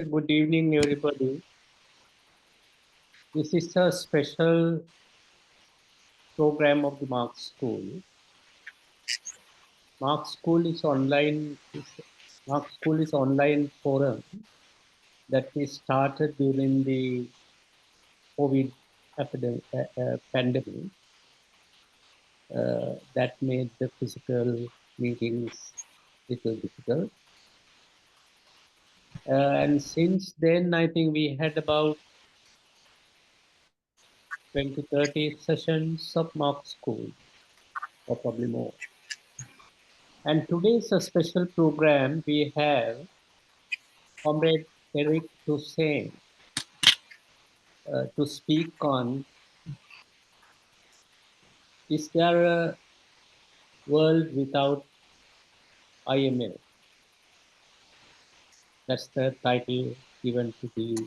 Good evening, everybody. This is a special program of the Marx School. Marx School is online. Marx School is online forum that we started during the COVID pandemic. That made the physical meetings little difficult. And since then, I think we had about 20, 30 sessions of Marx School, or probably more. And today is a special program. We have Comrade Eric Hussein to speak on, is there a world without IMF? That's the title given to the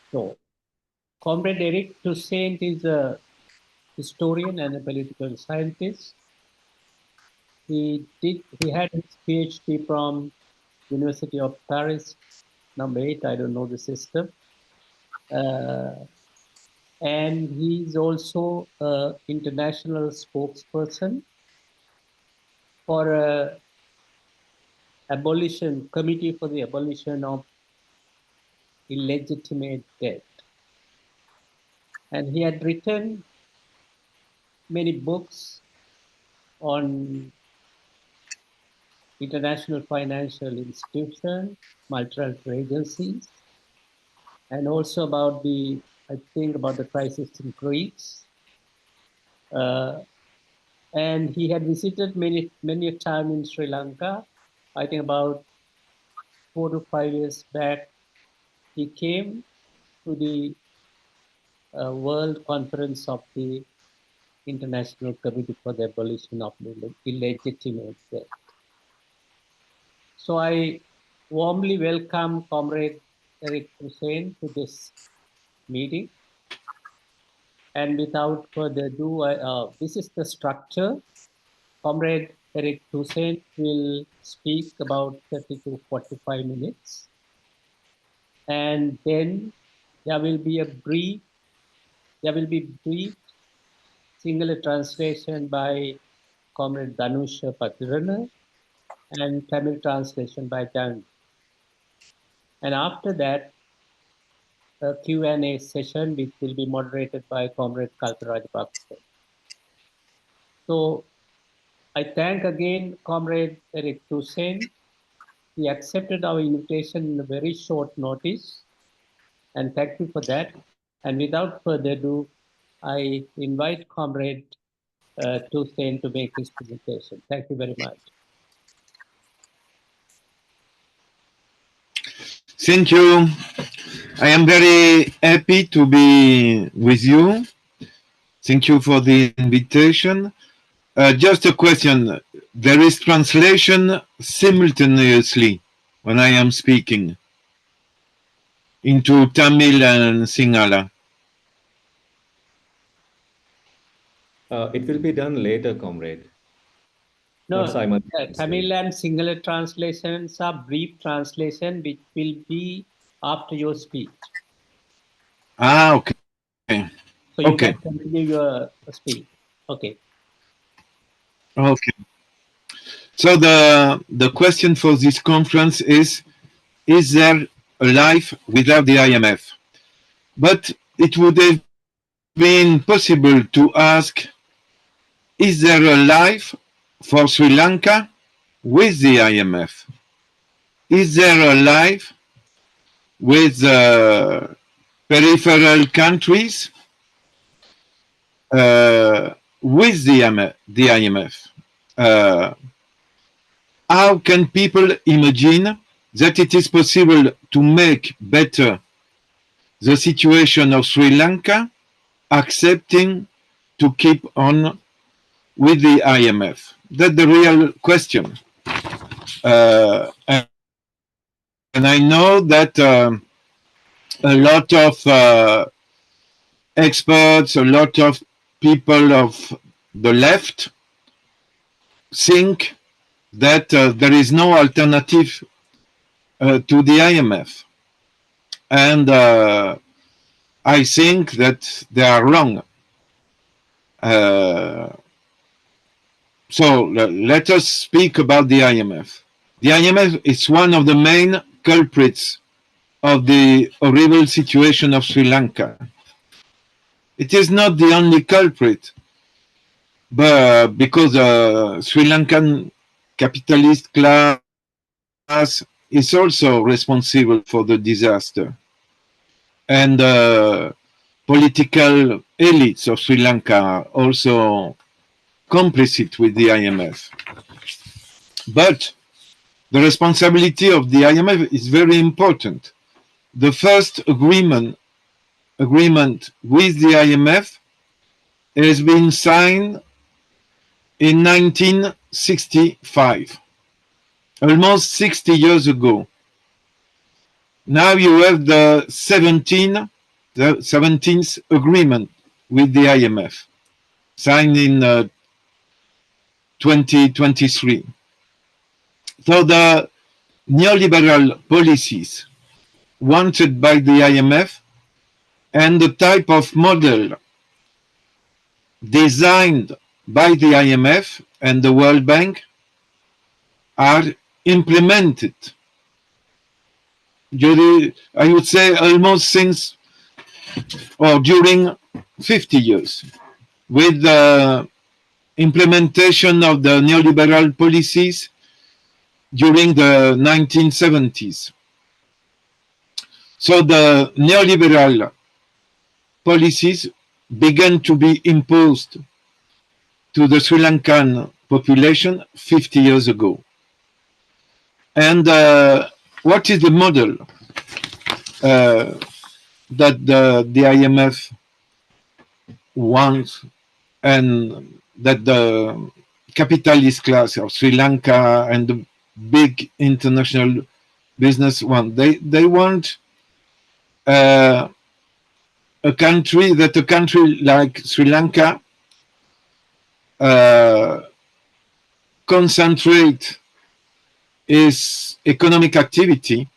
show. Comrade Eric Hussein is a historian and a political scientist. He had his PhD from University of Paris, number 8, I don't know the system. And he's also an international spokesperson for a committee for the abolition of illegitimate debt. And he had written many books on international financial institutions, multilateral agencies, and also about the crisis in Greece. And he had visited many a time in Sri Lanka. I think about 4 to 5 years back, he came to the World Conference of the International Committee for the Abolition of Illegitimate Debt. So I warmly welcome Comrade Eric Hussein to this meeting. And without further ado, this is the structure. Comrade Eric Hussein will speak about 30 to 45 minutes. And then there will be brief singular translation by Comrade Danusha Patirana and Tamil translation by Jan. And after that, a Q&A session which will be moderated by Comrade Kalparaj Pakistan. So I thank again Comrade Eric Hussein. He accepted our invitation in a very short notice, and thank you for that. And without further ado, I invite Comrade Hussein to make his presentation. Thank you very much. Thank you. I am very happy to be with you. Thank you for the invitation. Just a question. There is translation simultaneously when I am speaking into Tamil and Sinhala. It will be done later, comrade. No, Tamil and Sinhala translations are brief translation, which will be after your speech. Ah, okay. So you can continue your speech. Okay. Okay. So the question for this conference is there a life without the IMF? But it would have been possible to ask, is there a life for Sri Lanka with the IMF? Is there a life with peripheral countries with the IMF? How can people imagine that it is possible to make better the situation of Sri Lanka, accepting to keep on with the IMF? That's the real question. And I know that a lot of experts, a lot of people of the left think that there is no alternative to the IMF. and I think that they are wrong. Uh, so let us speak about the IMF. The IMF is one of the main culprits of the horrible situation of Sri Lanka. It is not the only culprit, but because the Sri Lankan capitalist class is also responsible for the disaster, and political elites of Sri Lanka are also complicit with the IMF. But the responsibility of the IMF is very important. The first agreement with the IMF has been signed in 1965, almost 60 years ago. Now you have the 17th agreement with the IMF, signed in 2023. So the neoliberal policies wanted by the IMF and the type of model designed by the IMF and the World Bank are implemented. I would say almost since or during 50 years, with the implementation of the neoliberal policies during the 1970s. So the neoliberal policies began to be imposed to the Sri Lankan population 50 years ago. And what is the model that the IMF wants and that the capitalist class of Sri Lanka and the big international business want? They want a country like Sri Lanka concentrate its economic activity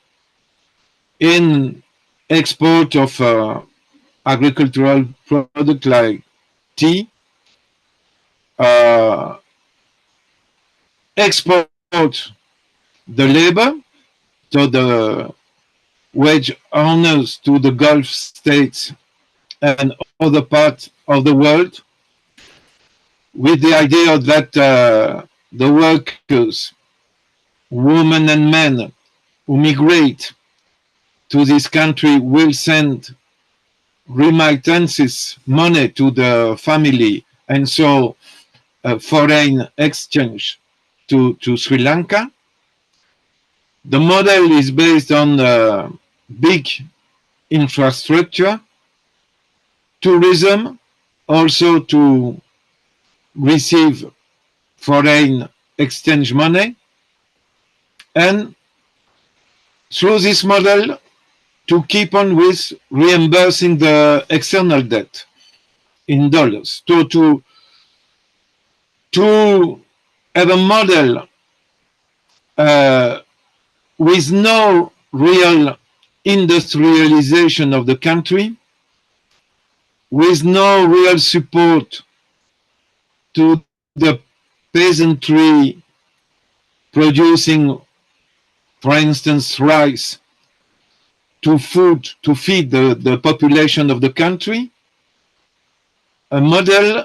in export of agricultural product like tea, export the labor, so the wage earners to the Gulf states and other parts of the world, with the idea that the workers, women and men who migrate to this country will send remittances, money to the family, and so foreign exchange to Sri Lanka. The model is based on big infrastructure, tourism, also to receive foreign exchange money, and through this model to keep on with reimbursing the external debt in dollars, to have a model with no real industrialization of the country, with no real support to the peasantry producing, for instance, rice to feed the population of the country, a model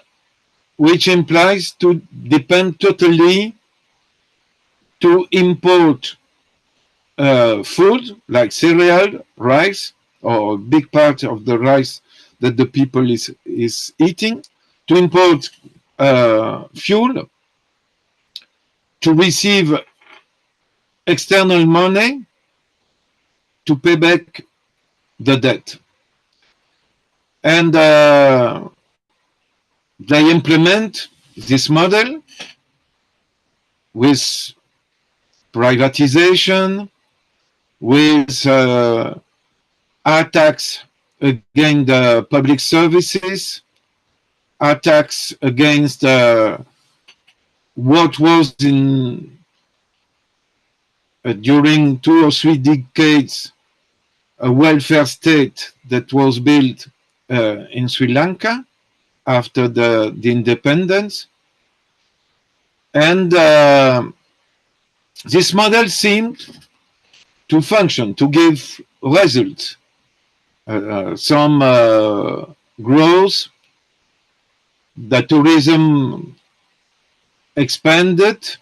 which implies to depend totally to import food like cereal, rice, or a big part of the rice that the people is eating, to import fuel, to receive external money to pay back the debt. And they implement this model with privatization, with attacks against the public services, attacks against what was in during 2 or 3 decades a welfare state that was built in Sri Lanka after the independence. And this model seemed to function, to give results. Some growth, the tourism expanded,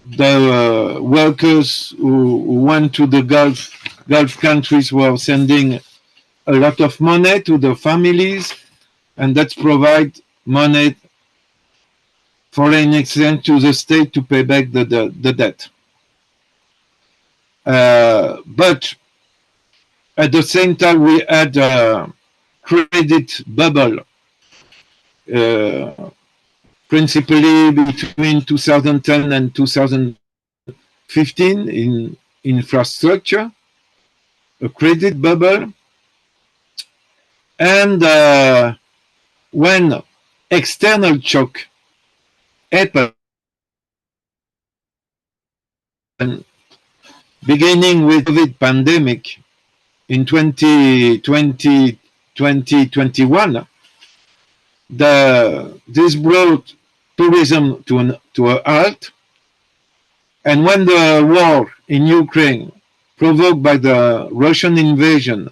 the workers who went to the Gulf countries were sending a lot of money to the families, and that provide money, foreign exchange to the state to pay back the debt. But at the same time, we had a credit bubble, principally between 2010 and 2015 in infrastructure, a credit bubble. And when external shock happened, beginning with COVID pandemic in 2020, 2021, this brought tourism to a halt. And when the war in Ukraine, provoked by the Russian invasion,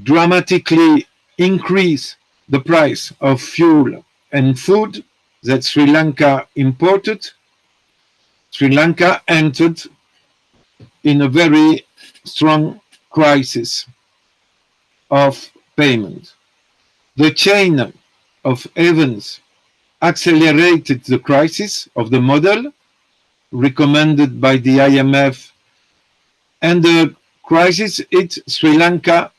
dramatically increased the price of fuel and food that Sri Lanka imported, Sri Lanka entered in a very strong crisis of payment. The chain of events accelerated the crisis of the model recommended by the IMF, and the crisis hit Sri Lanka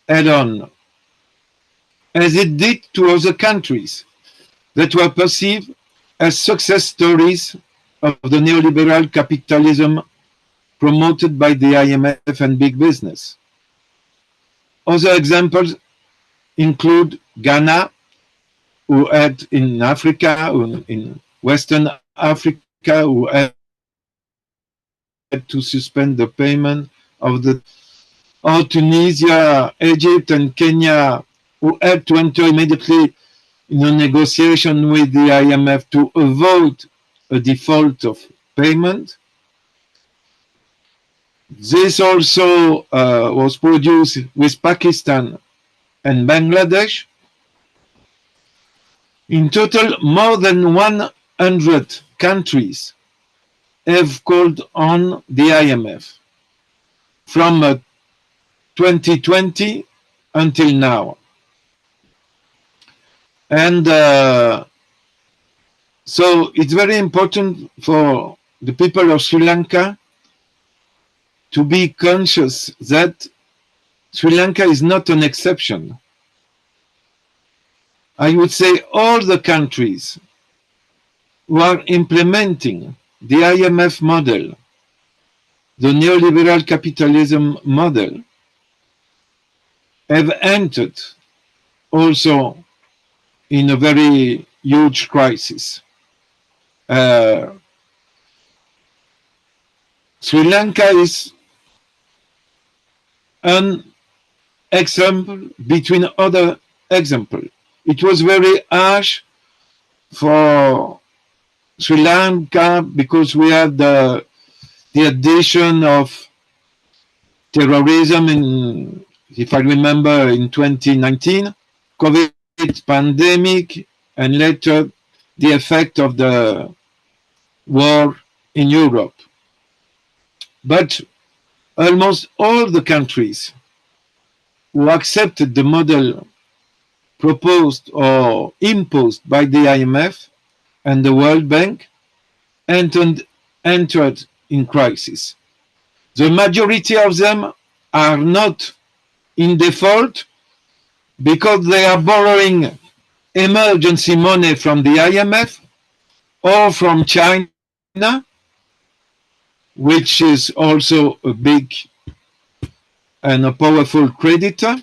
head-on, as it did to other countries that were perceived as success stories of the neoliberal capitalism promoted by the IMF and big business. Other examples include Ghana, who had in Africa, in Western Africa, who had to suspend the payment of the, or Tunisia, Egypt, and Kenya, who had to enter immediately in a negotiation with the IMF to avoid a default of payment. This also was produced with Pakistan and Bangladesh. In total, more than 100 countries have called on the IMF from 2020 until now. And so it's very important for the people of Sri Lanka to be conscious that Sri Lanka is not an exception. I would say all the countries who are implementing the IMF model, the neoliberal capitalism model, have entered also in a very huge crisis. Sri Lanka is an example between other examples. It was very harsh for Sri Lanka because we had the addition of terrorism in, if I remember, in 2019, COVID pandemic, and later the effect of the war in Europe. But almost all the countries who accepted the model proposed or imposed by the IMF and the World Bank entered in crisis. The majority of them are not in default because they are borrowing emergency money from the IMF or from China, which is also a big and a powerful creditor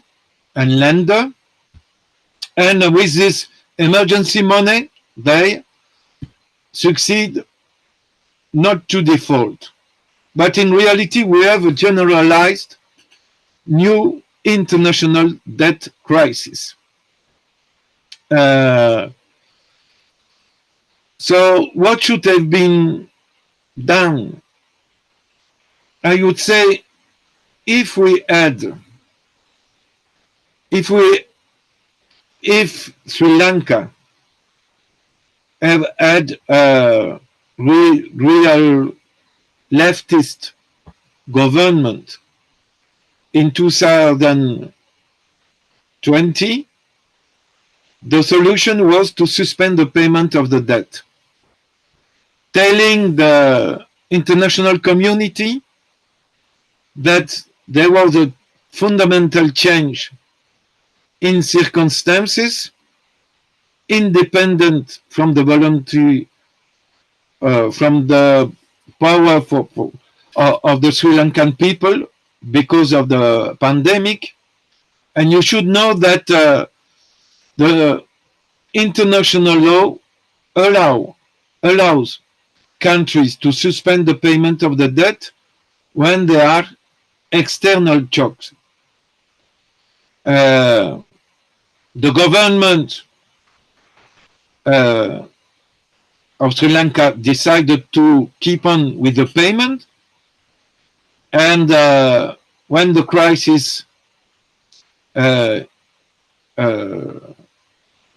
and lender. And with this emergency money, they succeed not to default. But in reality, we have a generalized new international debt crisis. So what should have been done? I would say if we had, if Sri Lanka have had a real leftist government in 2020, the solution was to suspend the payment of the debt, telling the international community that there was a fundamental change in circumstances independent from the voluntary, from the power of the Sri Lankan people because of the pandemic. And you should know that the international law allows countries to suspend the payment of the debt when there are external shocks. The government of Sri Lanka decided to keep on with the payment, and when the crisis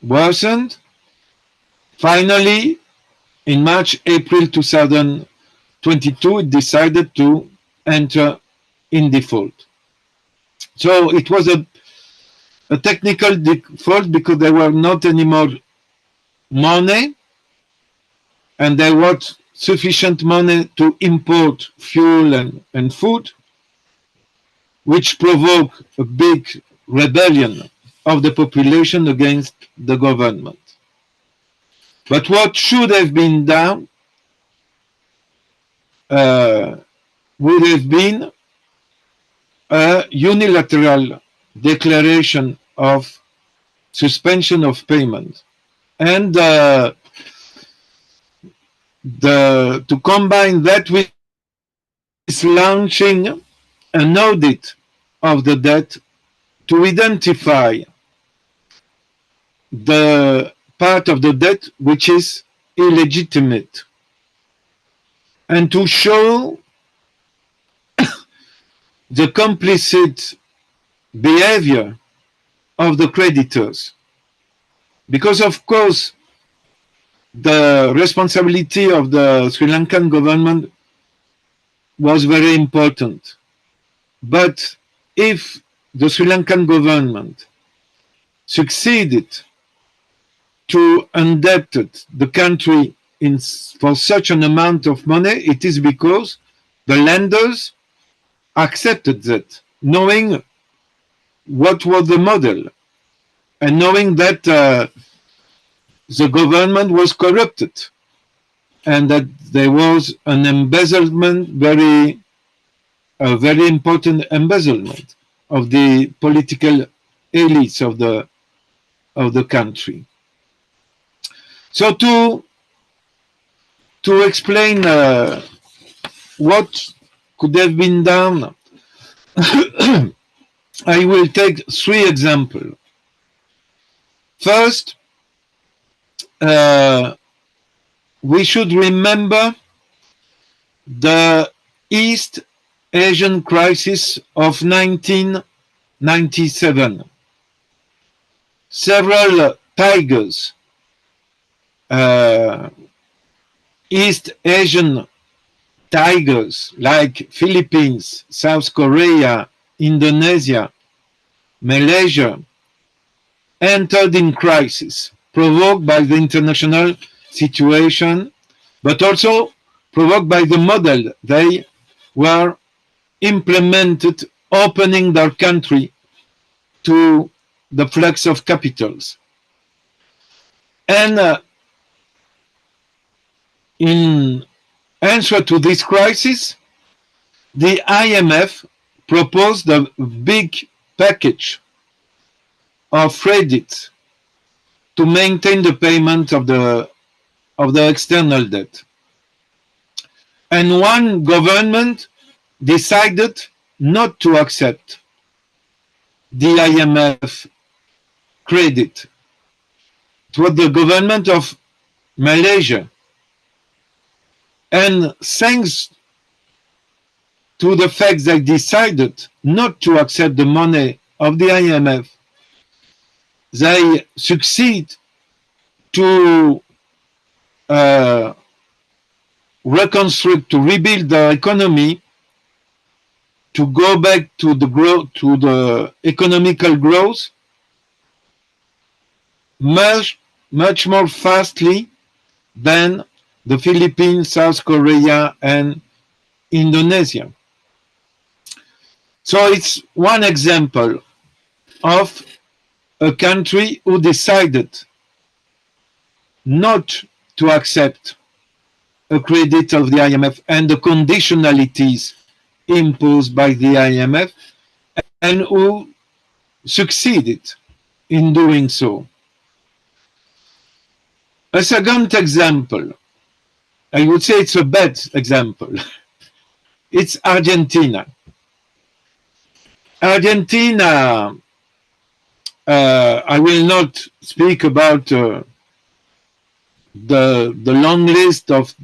worsened, finally, in March, April 2022, it decided to enter in default. So it was a technical default because there were not any more money, and there was sufficient money to import fuel and food, which provoked a big rebellion of the population against the government. But what should have been done would have been a unilateral declaration of suspension of payment, and to combine that with launching an audit of the debt to identify the part of the debt which is illegitimate, and to show the complicit behavior of the creditors. Because, of course, the responsibility of the Sri Lankan government was very important. But if the Sri Lankan government succeeded to indebted the country for such an amount of money, it is because the lenders accepted that, knowing what was the model, and knowing that the government was corrupted, and that there was an embezzlement, a very important embezzlement of the political elites of the country. So to explain what could have been done, I will take 3 examples. First, we should remember the East Asian crisis of 1997. Several tigers, East Asian tigers like Philippines, South Korea, Indonesia, Malaysia, entered in crisis, provoked by the international situation, but also provoked by the model they were implemented, opening their country to the flux of capitals. And in answer to this crisis, the IMF proposed a big package of credit to maintain the payment of the external debt. And one government decided not to accept the IMF credit. It was the government of Malaysia. And thanks to the fact they decided not to accept the money of the IMF, they succeed to reconstruct, to rebuild the economy, to go back to the growth, to the economical growth, much more fastly than the Philippines, South Korea, and Indonesia. So it's one example of a country who decided not to accept a credit of the IMF and the conditionalities imposed by the IMF, and who succeeded in doing so. A second example, I would say it's a bad example. It's Argentina. Argentina, I will not speak about the long list of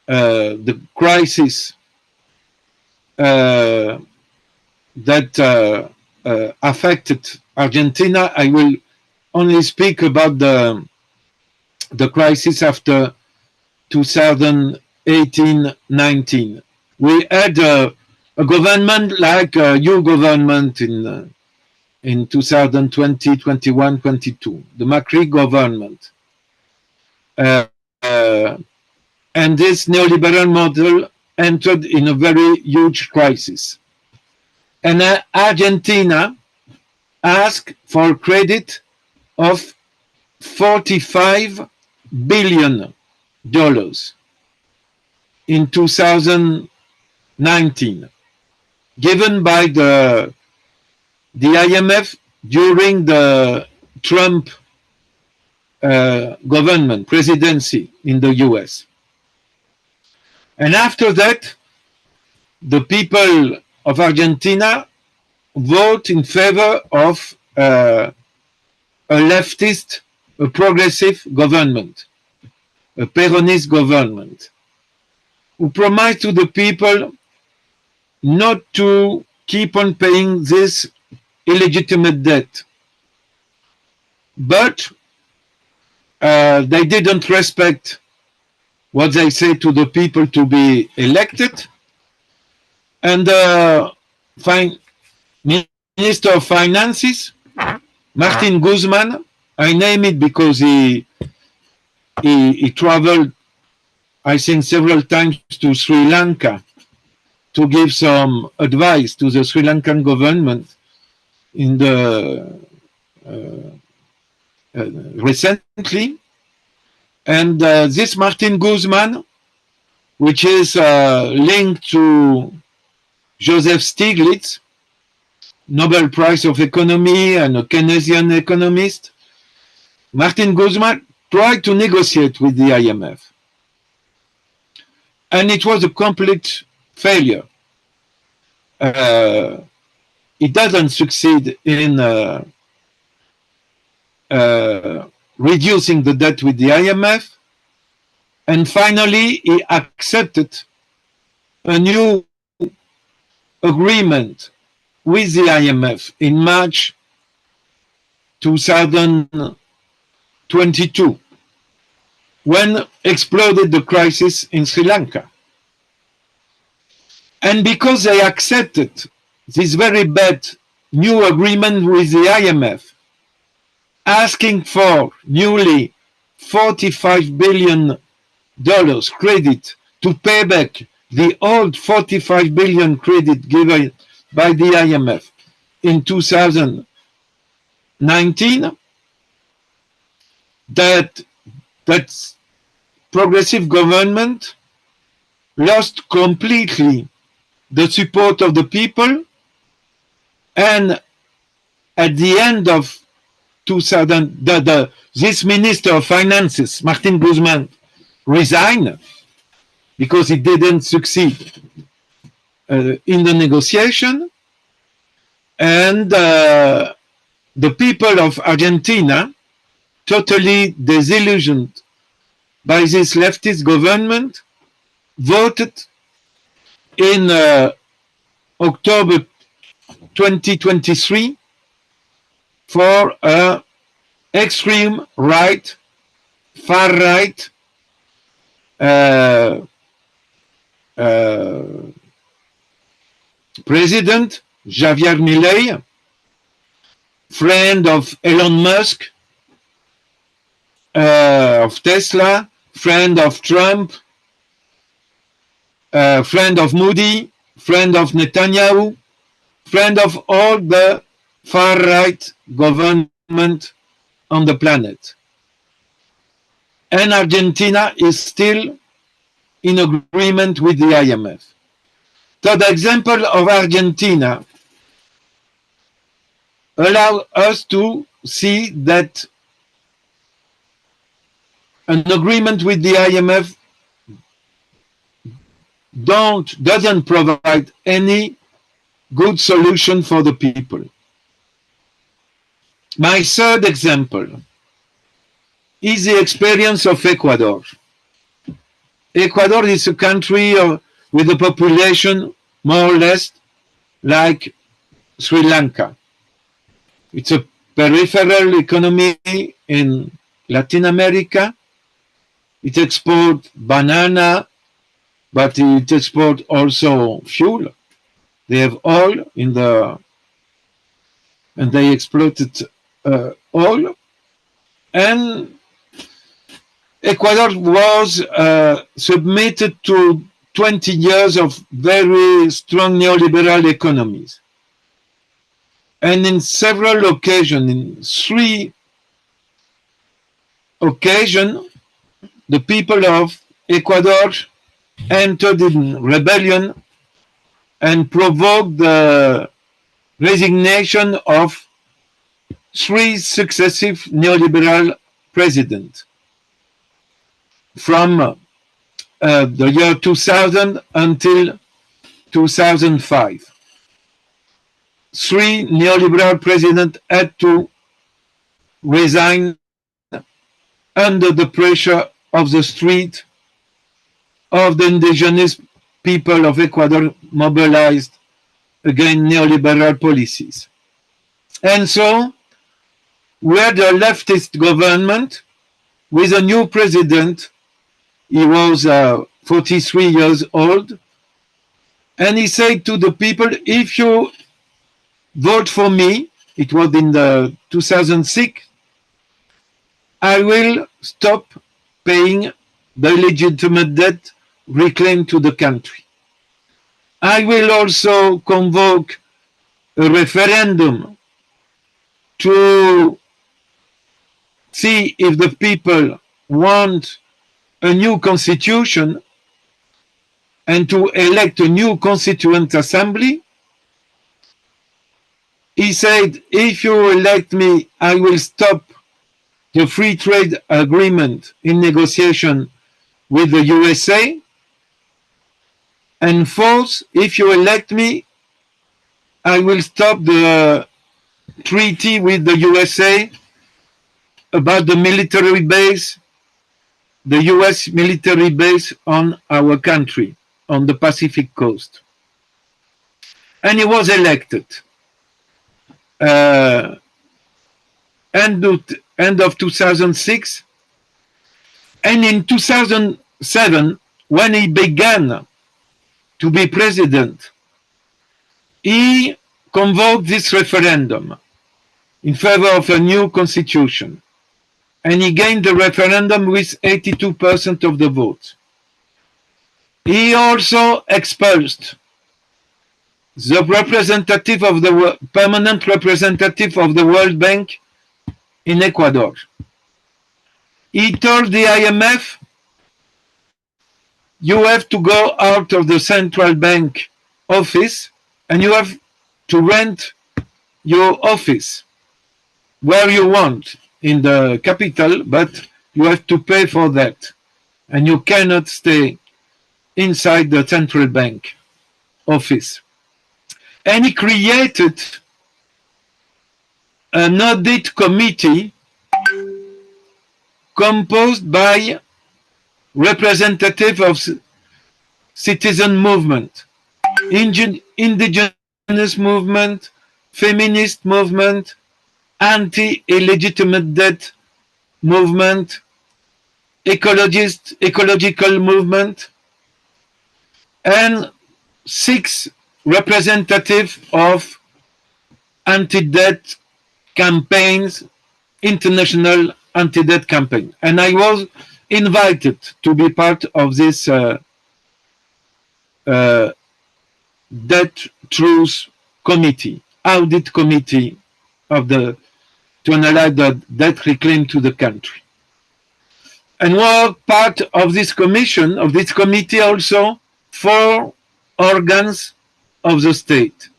the crisis that affected Argentina. I will only speak about the crisis after 2018-19. We had a government like your government in 2020, 21, 22, the Macri government. And this neoliberal model entered in a very huge crisis. And Argentina asked for credit of $45 billion in 2019, given by the IMF during the Trump government, presidency in the US. And after that, the people of Argentina vote in favor of a leftist, a progressive government, a Peronist government, who promised to the people not to keep on paying this illegitimate debt. But they didn't respect what they say to the people to be elected. And the Minister of Finances, Martin Guzman, I name it because he traveled, I think, several times to Sri Lanka to give some advice to the Sri Lankan government in the recently. And this Martin Guzman, which is linked to Joseph Stiglitz, Nobel Prize of Economy and a Keynesian economist, Martin Guzman tried to negotiate with the IMF. And it was a complete failure. It doesn't succeed in reducing the debt with the IMF. And finally, he accepted a new agreement with the IMF in March 2022, when exploded the crisis in Sri Lanka. And because they accepted this very bad new agreement with the IMF, asking for newly $45 billion credit to pay back the old $45 billion credit given by the IMF in 2019, that progressive government lost completely the support of the people, and at the end of 2000, this Minister of Finances, Martin Guzman, resigned because he didn't succeed in the negotiation. And the people of Argentina, totally disillusioned by this leftist government, voted in October 2023 for a extreme right, far right president, Javier Milei, friend of Elon Musk, of Tesla, friend of Trump, friend of Moody, friend of Netanyahu, friend of all the far-right government on the planet. And Argentina is still in agreement with the IMF. So the example of Argentina allows us to see that an agreement with the IMF doesn't provide any good solution for the people. My third example is the experience of Ecuador. Ecuador is a country with a population more or less like Sri Lanka. It's a peripheral economy in Latin America. It exports banana, but it exports also fuel. They have oil and they exploited oil. And Ecuador was submitted to 20 years of very strong neoliberal economies. And in several occasions, in 3 occasions, the people of Ecuador entered in rebellion and provoked the resignation of 3 successive neoliberal presidents from the year 2000 until 2005. 3 neoliberal presidents had to resign under the pressure of the street of the indigenous people of Ecuador mobilized against neoliberal policies. And so we had a leftist government with a new president. He was 43 years old. And he said to the people, if you vote for me, it was in the 2006, I will stop paying the legitimate debt reclaimed to the country. I will also convoke a referendum to see if the people want a new constitution and to elect a new constituent assembly. He said, if you elect me, I will stop the free trade agreement in negotiation with the USA. And fourth, if you elect me, I will stop the treaty with the USA about the military base, the US military base on our country, on the Pacific coast. And he was elected. End of 2006. And in 2007, when he began to be president, he convoked this referendum in favor of a new constitution. And he gained the referendum with 82% of the vote. He also expulsed the representative of the permanent representative of the World Bank in Ecuador. He told the IMF, you have to go out of the central bank office and you have to rent your office where you want in the capital, but you have to pay for that. And you cannot stay inside the central bank office. And he created an audit committee composed by representatives of citizen movement, indigenous movement, feminist movement, anti-illegitimate debt movement, ecological movement, and 6 representatives of anti-debt campaigns, international anti-debt campaign. And I was invited to be part of this debt truth committee, audit committee of the to analyze the debt reclaimed to the country. And were part of this commission, of this committee also, 4 organs of the state.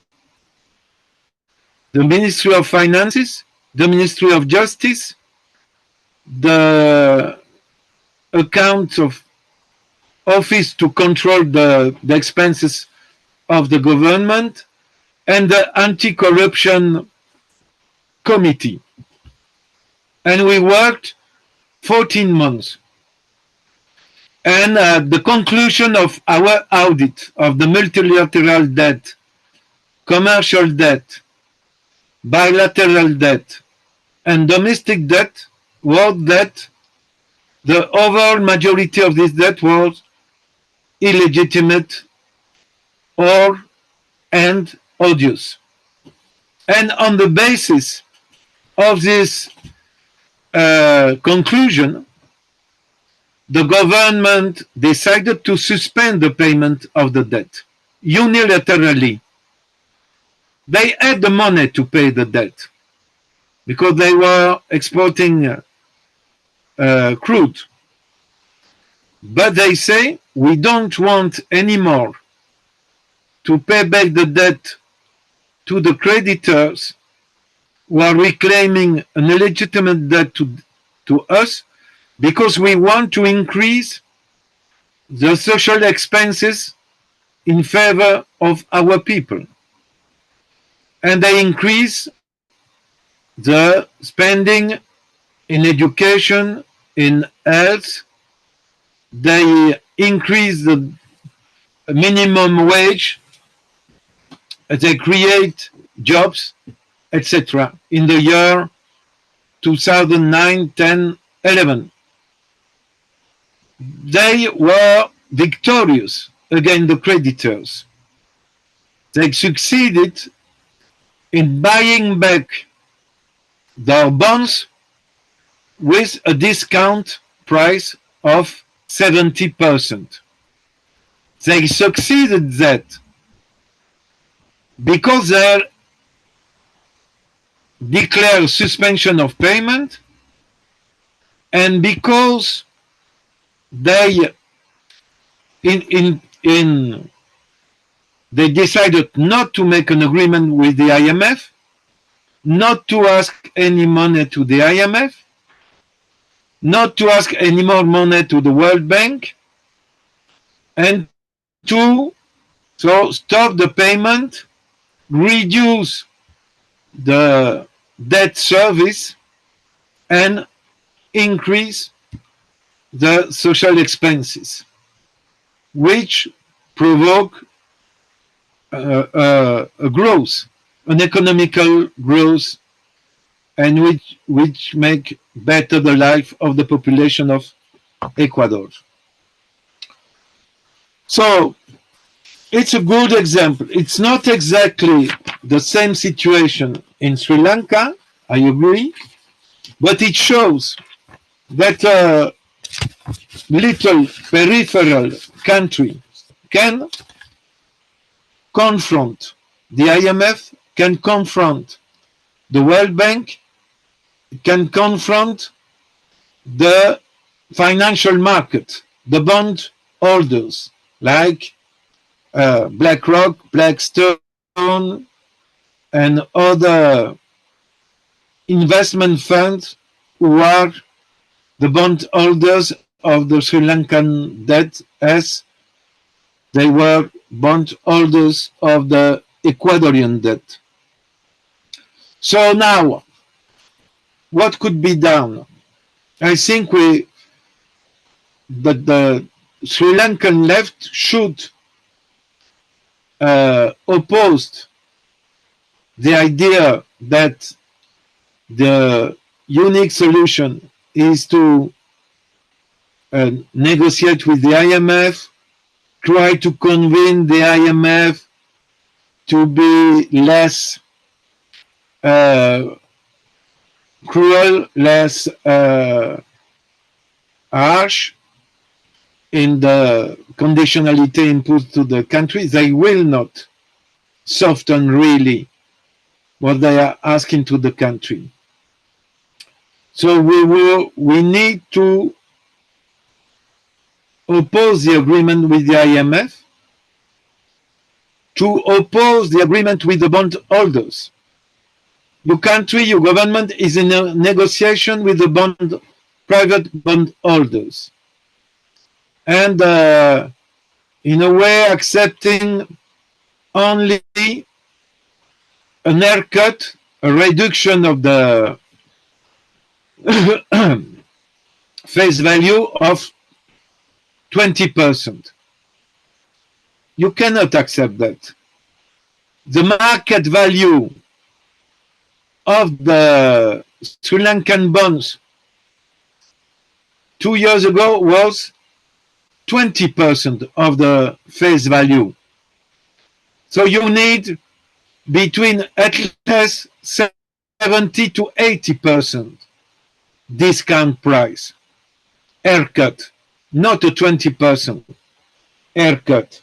The Ministry of Finances, the Ministry of Justice, the account of office to control the expenses of the government, and the anti-corruption committee. And we worked 14 months. And at the conclusion of our audit of the multilateral debt, commercial debt, bilateral debt, and domestic debt, was that the overall majority of this debt was illegitimate and odious. And on the basis of this conclusion, the government decided to suspend the payment of the debt unilaterally. They had the money to pay the debt because they were exporting crude. But they say, we don't want anymore to pay back the debt to the creditors who are reclaiming an illegitimate debt to us, because we want to increase the social expenses in favor of our people. And they increase the spending in education, in health. They increase the minimum wage. They create jobs, etc. in the year 2009, 10, 11. They were victorious against the creditors. They succeeded in buying back their bonds with a discount price of 70%. They succeeded that because they declared suspension of payment, and because they they decided not to make an agreement with the IMF, not to ask any money to the IMF, not to ask any more money to the World Bank, and to stop the payment, reduce the debt service, and increase the social expenses, which provoke a growth, an economical growth, and which make better the life of the population of Ecuador. So it's a good example. It's not exactly the same situation in Sri Lanka, I agree, but it shows that a little peripheral country can confront the IMF, can confront the World Bank, can confront the financial market, the bond holders like BlackRock, Blackstone, and other investment funds who are the bond holders of the Sri Lankan debt, as they were bond holders of the Ecuadorian debt. So now, what could be done? I think the Sri Lankan left should oppose the idea that the unique solution is to negotiate with the IMF, try to convince the IMF to be less cruel, less harsh in the conditionality imposed to the country. They will not soften really what they are asking to the country. So we need to oppose the agreement with the IMF, to oppose the agreement with the bondholders. Your country, your government is in a negotiation with the private bondholders. And in a way accepting only an haircut, a reduction of the face value of 20%. You cannot accept that. The market value of the Sri Lankan bonds 2 years ago was 20% of the face value. So you need between at least 70 to 80% discount price, haircut, not a 20% haircut.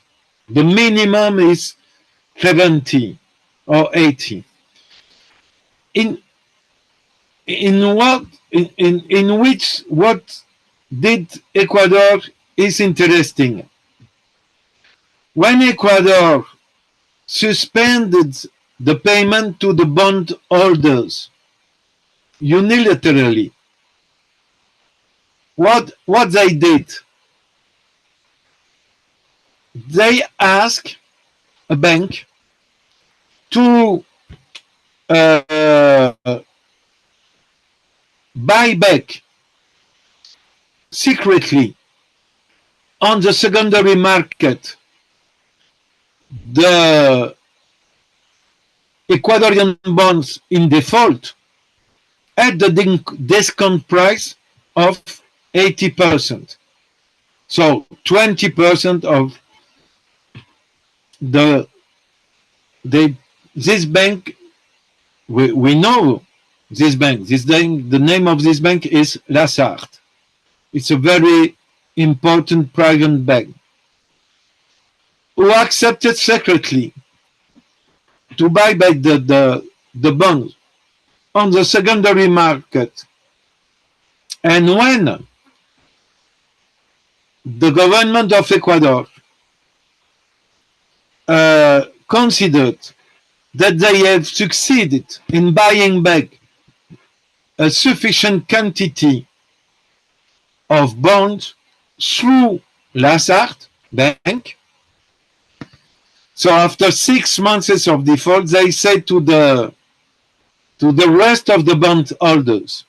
The minimum is 70 or 80. In which what did Ecuador is interesting. When Ecuador suspended the payment to the bondholders unilaterally, what they did, they asked a bank to buy back secretly on the secondary market the Ecuadorian bonds in default at the discount price of 80%. So 20% of this bank, we know this bank. The name of this bank is Lazard. It's a very important private bank who accepted secretly to buy back the bonds on the secondary market. And when the government of Ecuador considered that they have succeeded in buying back a sufficient quantity of bonds through Lazard Bank, so after 6 months of default, they said to the rest of the bondholders,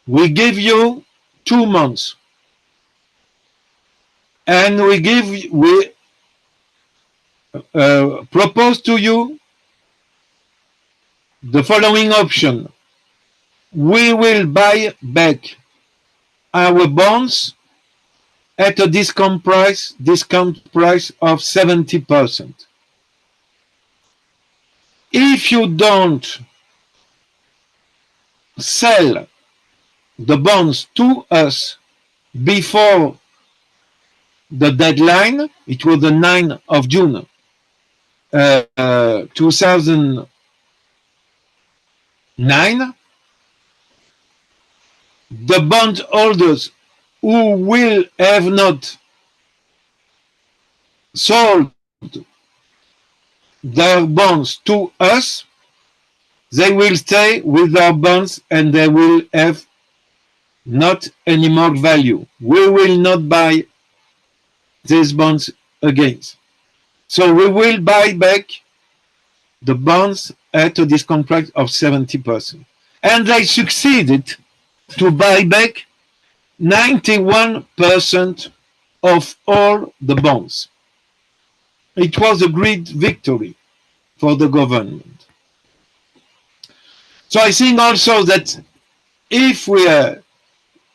we give you 2 months, and we propose to you the following option: we will buy back our bonds at a discount price of 70%. If you don't sell the bonds to us before the deadline, it was the 9th of June 2009, the bondholders who will have not sold their bonds to us, they will stay with their bonds and they will have not any more value. We will not buy these bonds again. So we will buy back the bonds at a discount price of 70%. And they succeeded to buy back 91% of all the bonds. It was a great victory for the government. So I think also that if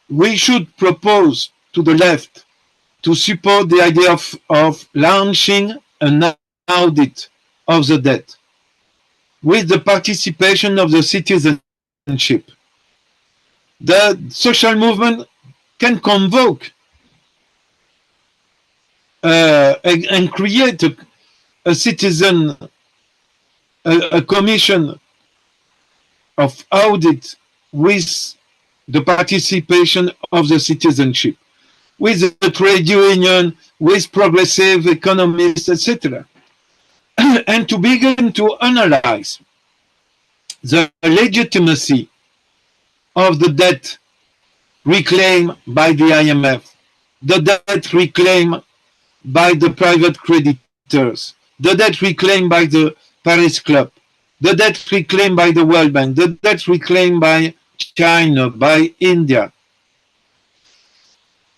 we should propose to the left to support the idea of launching an audit of the debt with the participation of the citizenship, the social movement can convoke and create a citizen, a commission of audit with the participation of the citizenship, with the trade union, with progressive economists, etc. And to begin to analyze the legitimacy of the debt reclaimed by the IMF, the debt reclaimed by the private creditors, the debt reclaimed by the Paris Club, the debt reclaimed by the World Bank, the debt reclaimed by China, by India.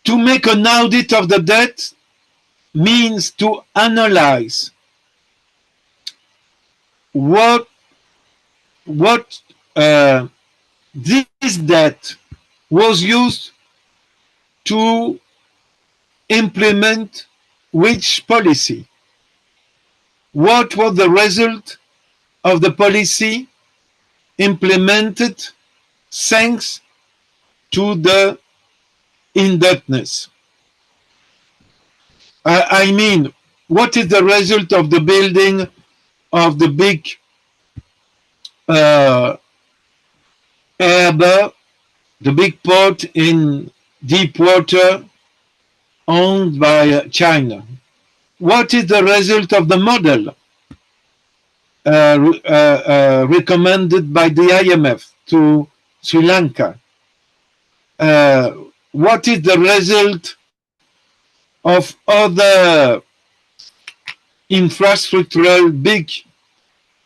To make an audit of the debt means to analyze what this debt was used to implement which policy. What was the result of the policy implemented thanks to the indebtedness? I mean, what is the result of the building of the big harbor, the big port in deep water owned by China? What is the result of the model recommended by the IMF to Sri Lanka? What is the result of other infrastructural, big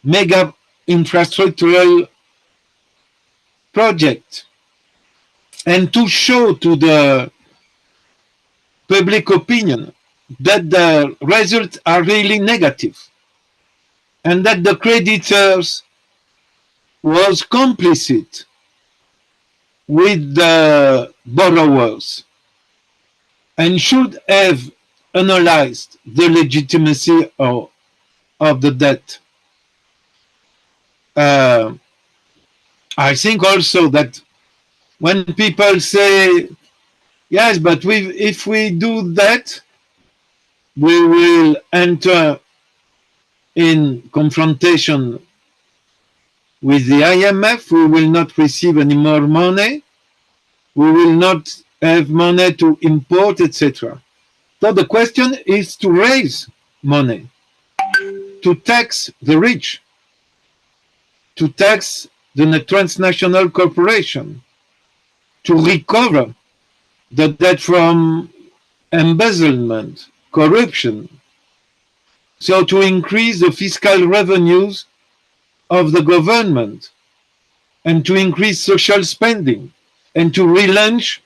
mega infrastructural projects? And to show to the public opinion that the results are really negative and that the creditors was complicit with the borrowers and should have analyzed the legitimacy of the debt. I think also that when people say, yes, but if we do that, we will enter in confrontation with the IMF, we will not receive any more money, we will not have money to import, etc. So the question is to raise money, to tax the rich, to tax the transnational corporation, to recover the debt from embezzlement, corruption, so to increase the fiscal revenues of the government and to increase social spending and to relaunch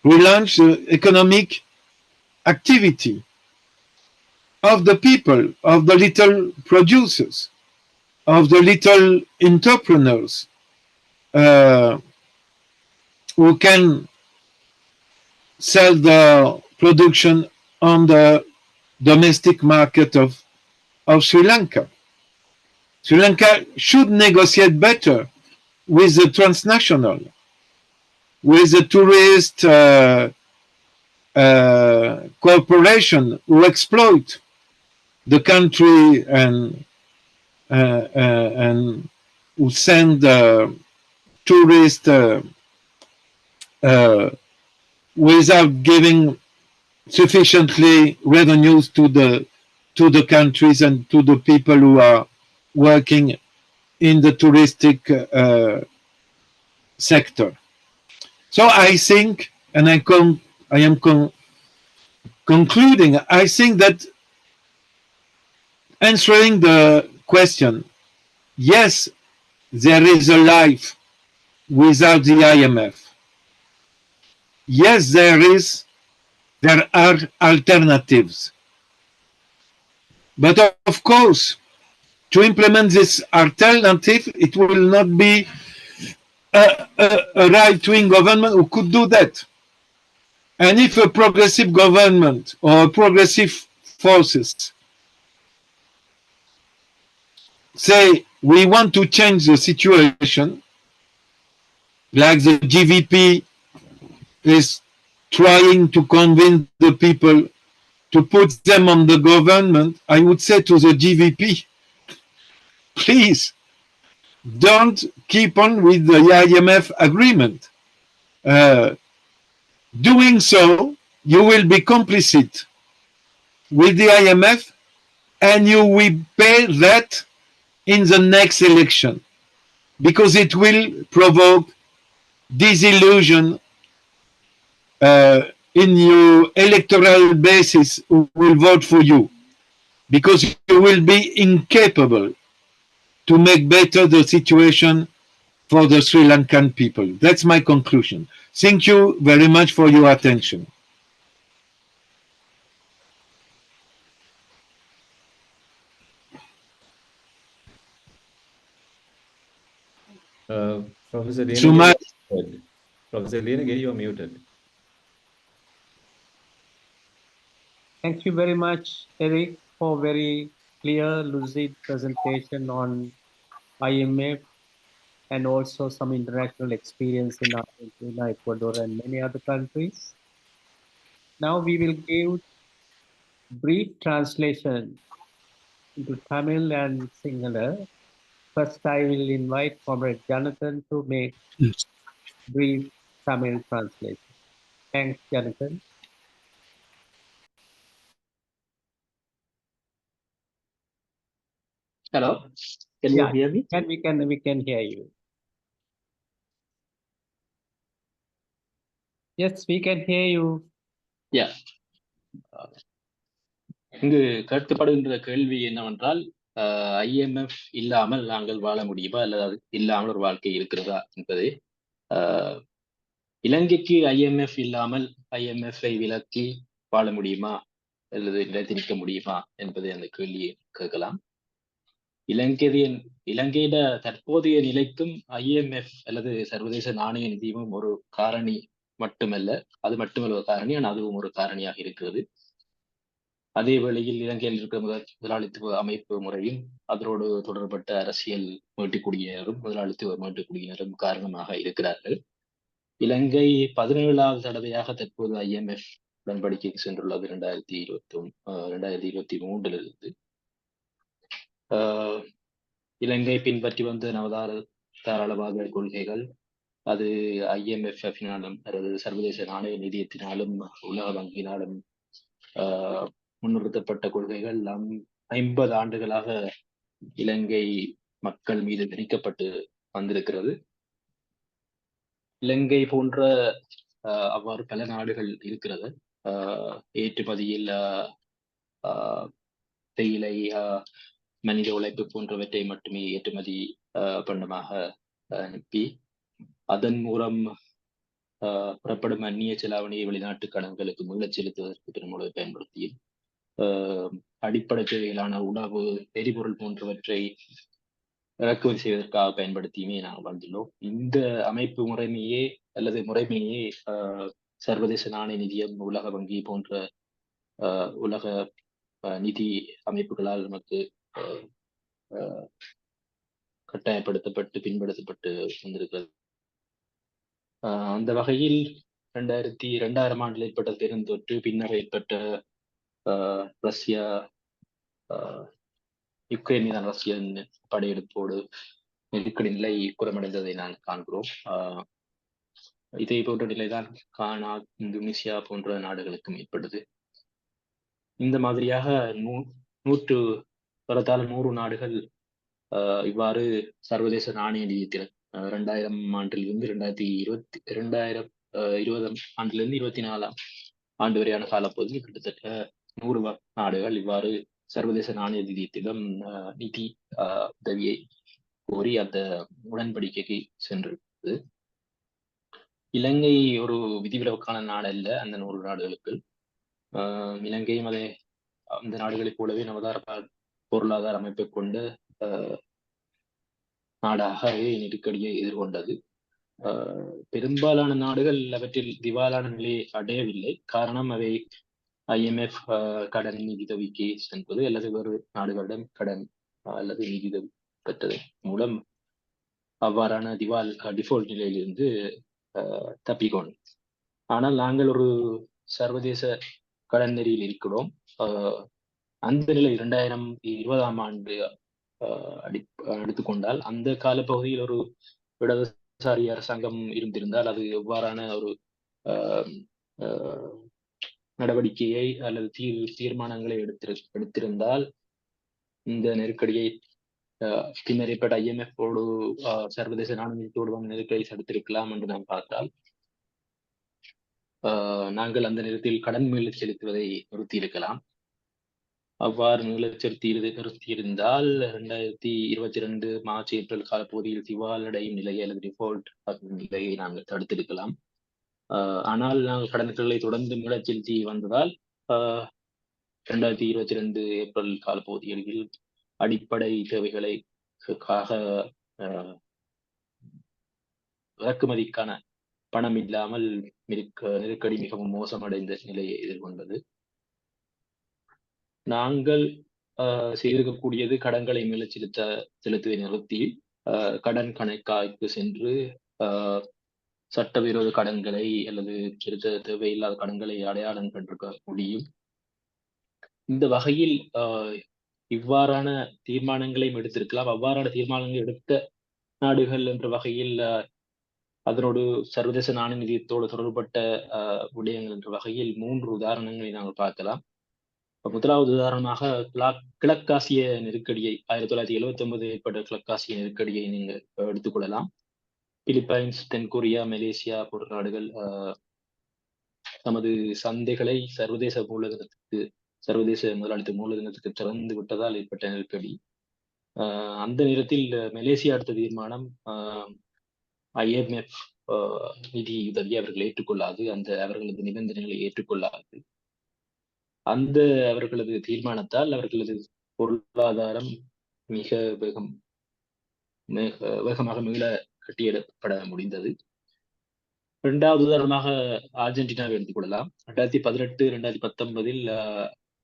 the economic activity of the people, of the little producers, of the little entrepreneurs who can sell the production on the domestic market of Sri Lanka. Sri Lanka should negotiate better with the transnational, with the tourist corporation who exploit the country and who send tourists without giving sufficiently revenues to the countries and to the people who are working in the touristic sector. So I think, and I am concluding, I think that answering the question, yes, there is a life without the IMF. Yes, there are alternatives. But of course, to implement this alternative, it will not be a right-wing government who could do that. And if a progressive government or progressive forces say we want to change the situation, like the GVP is trying to convince the people to put them on the government, I would say to the GVP, please don't keep on with the IMF agreement. Uh, Doing so, you will be complicit with the IMF and you will pay that in the next election because it will provoke disillusion in your electoral basis who will vote for you because you will be incapable to make better the situation for the Sri Lankan people. That's my conclusion. Thank you very much for your attention. Professor So Lienige, my, you're muted. Professor Lienige, you're muted. Thank you very much, Eric, for very clear, lucid presentation on IMF and also some international experience in Argentina, Ecuador, and many other countries. Now we will give brief translation into Tamil and Sinhala. First, I will invite Comrade Jonathan to make brief Tamil translation. Thanks, Jonathan. Hello, can you Yeah, hear me? we can hear you. Yes, we can hear you. Yeah. இங்கு கேட்கப்படுகின்ற கேள்வி என்னவென்றால் IMF இல்லாமல் நாங்கள் வாழ முடியுமா அல்லது அது இல்லாமல் ஒரு வாழ்க்கை இருக்கிறதா என்பது. இலங்கைக்கு IMF இல்லாமல் IMF-ஐ விலக்கி வாழ முடியுமா அல்லது நிலைத்திருக்க முடியுமா என்பதை அந்த கேள்வியை கேட்கலாம். இலங்கையிட தற்போதைய நிலைக்கும் IMF அல்லது சர்வதேச நாணய நிதியமும் ஒரு காரணி மட்டுமல்ல, அது மட்டுமல்ல ஒரு காரணி, ஆனால் அதுவும் ஒரு காரணியாக இருக்கிறது. அதே வேளையில் இலங்கையில் இருக்கிற முதலாளித்துவ அமைப்பு முறையும் அதனோடு தொடர்பட்ட அரசியல் மேட்டுக்குடியினரும் முதலாளித்துவ மேட்டுக்குடியினரும் காரணமாக இருக்கிறார்கள். இலங்கை 17வது தடவையாக தற்போது IMF உடன்படிக்கைக்கு சென்றுள்ளது 2023 இலங்கை பின்பற்றி வந்த தாராளவாத கொள்கைகள் அது IMF-னாலும் அல்லது சர்வதேச நாணய நிதியத்தினாலும் உலக வங்கியினாலும் முன்னிறுத்தப்பட்ட கொள்கைகள் 50 ஆண்டுகளாக இலங்கை மக்கள் மீது திணிக்கப்பட்டு வந்திருக்கிறது. இலங்கை போன்ற அவ்வாறு பல நாடுகள் இருக்கிறது. ஏற்றுமதியில் தேயிலை, மனித உழைப்பு போன்றவற்றை மட்டுமே ஏற்றுமதி பண்டமாக அனுப்பி அதன் மூலம் புறப்படும் அந்நிய செலாவணியை வெளிநாட்டு கடன்களுக்கு மீளச் செலுத்துவதற்கு பெருமளவு பயன்படுத்தி அடிப்படை தேவையிலான உணவு, எரிபொருள் போன்றவற்றை இறக்குமதி செய்வதற்காக பயன்படுத்தியுமே நாங்கள் வந்துள்ளோம். இந்த அமைப்பு முறைமையே அல்லது முறைமையே சர்வதேச நாணய நிதியம், உலக வங்கி போன்ற உலக நிதி அமைப்புகளால் நமக்கு கட்டாயப்படுத்தப்பட்டு பின்படுத்தப்பட்டு வந்திருக்கிறது. அந்த வகையில் 2000 ஆண்டில் ஏற்பட்ட பெருந்தொற்று, பின்னர் ஏற்பட்ட ரஷ்யா யுக்ரைன் மீதான ரஷ்யன் படையெடுப்போடு நெருக்கடி நிலை குறமடைந்ததை நான் காண்கிறோம். இதே போன்ற நிலைதான் கானா, இந்தோனேசியா போன்ற நாடுகளுக்கும் ஏற்பட்டது. இந்த மாதிரியாக 100 நாடுகள் இவ்வாறு சர்வதேச நாணய நிதியத்தில் 2000 ஆண்டிலிருந்து 2020 ஆண்டிலிருந்து 24 ஆண்டு வரையான காலப்பகுதியில் கிட்டத்தட்ட 100 நாடுகள் இவ்வாறு சர்வதேச நாணய நிதியத்திடம் நிதி உதவியை கோரி அந்த உடன்படிக்கைக்கு சென்றிருக்கிறது. இலங்கை ஒரு விதிவிலக்கான நாடு அல்ல அந்த 100 நாடுகளுக்கு. இலங்கையும் அதே அந்த நாடுகளைப் போலவே பொருளாதார அமைப்பை கொண்ட நாடாக நெருக்கடியை எதிர்கொண்டது. பெரும்பாலான நாடுகள் அவற்றில் திவாலான நிலையை அடையவில்லை. காரணம் அவை IMF கடன் நிதியுதவிக்கு சென்பது அல்லது வேறு நாடுகளிடம் கடன் அல்லது நிதியுதவி பெற்றதன் மூலம் அவ்வாறான டிஃபால்ட் நிலையிலிருந்து தப்பிக்கொண்டோம். ஆனால் நாங்கள் ஒரு சர்வதேச கடன் நெறியில் இருக்கிறோம். அந்த நிலை 2020ஆம் ஆண்டு எடுத்துக்கொண்டால் அந்த காலப்பகுதியில் ஒரு இடதுசாரி அரசாங்கம் இருந்திருந்தால் அது எவ்வாறான ஒரு நடவடிக்கையை அல்லது தீர்மானங்களை எடுத்திருந்தால் இந்த நெருக்கடியை பின்னர் ஏற்பட்ட IMF-ஓடு சர்வதேச நாணயத்தோடு நெருக்கடியை தடுத்திருக்கலாம் என்று நாம் பார்த்தால் நாங்கள் அந்த நேரத்தில் கடன் மீள செலுத்துவதை நிறுத்தியிருக்கலாம். அவ்வாறு நிறுத்தியிருந்தால் 2022 மார்ச் ஏப்ரல் காலப்பகுதியில் திவாலடையும் நிலையை அல்லது டிஃபால்ட் நிலையை நாங்கள் தடுத்திருக்கலாம். ஆனால் நாங்கள் கடன்களை தொடர்ந்து மீளச் செலுத்தி வந்ததால் 2022 ஏப்ரல் காலப்பகுதியில் அடிப்படை தேவைகளுக்காக இறக்குமதிக்கான பணம் இல்லாமல் நெருக்கடி மிகவும் மோசமடைந்த நிலையை எதிர்கொண்டது. நாங்கள் செய்திருக்கக்கூடியது கடன்களை மேல செலுத்துவதை நிறுத்தி கடன் கணக்காய்க்கு சென்று சட்டவிரோத கடன்களை அல்லது செலுத்த தேவையில்லாத கடன்களை அடையாளம் கண்டிருக்க முடியும். இந்த வகையில் இவ்வாறான தீர்மானங்களையும் எடுத்திருக்கலாம். அவ்வாறான தீர்மானங்கள் எடுத்த நாடுகள் என்ற வகையில் அதனோடு சர்வதேச நாணய நிதியத்தோடு தொடர்பட்ட விடயங்கள் என்ற வகையில் 3 உதாரணங்களை நாங்கள் பார்க்கலாம். முதலாவது உதாரணமாக கிழக்காசிய நெருக்கடியை 1979 ஏற்பட்ட கிழக்காசிய நெருக்கடியை நீங்கள் எடுத்துக்கொள்ளலாம். பிலிப்பைன்ஸ், தென்கொரியா, மலேசியா போன்ற நாடுகள் தமது சந்தைகளை சர்வதேச முதலாளித்த மூலதனத்துக்கு திறந்து விட்டதால் ஏற்பட்ட நெருக்கடி. அந்த நேரத்தில் மலேசியா எடுத்த தீர்மானம் IMF நிதி உதவி அவர்கள் ஏற்றுக்கொள்ளாது, அவர்களது நிபந்தனைகளை ஏற்றுக்கொள்ளாது. அந்த அவர்களது தீர்மானத்தால் அவர்களது பொருளாதாரம் மிக வேகமாக மீள கட்டியெழுப்பப்பட முடிந்தது. இரண்டாவது உதாரணமாக அர்ஜென்டினாவை எடுத்துக்கொள்ளலாம். 2018, 2019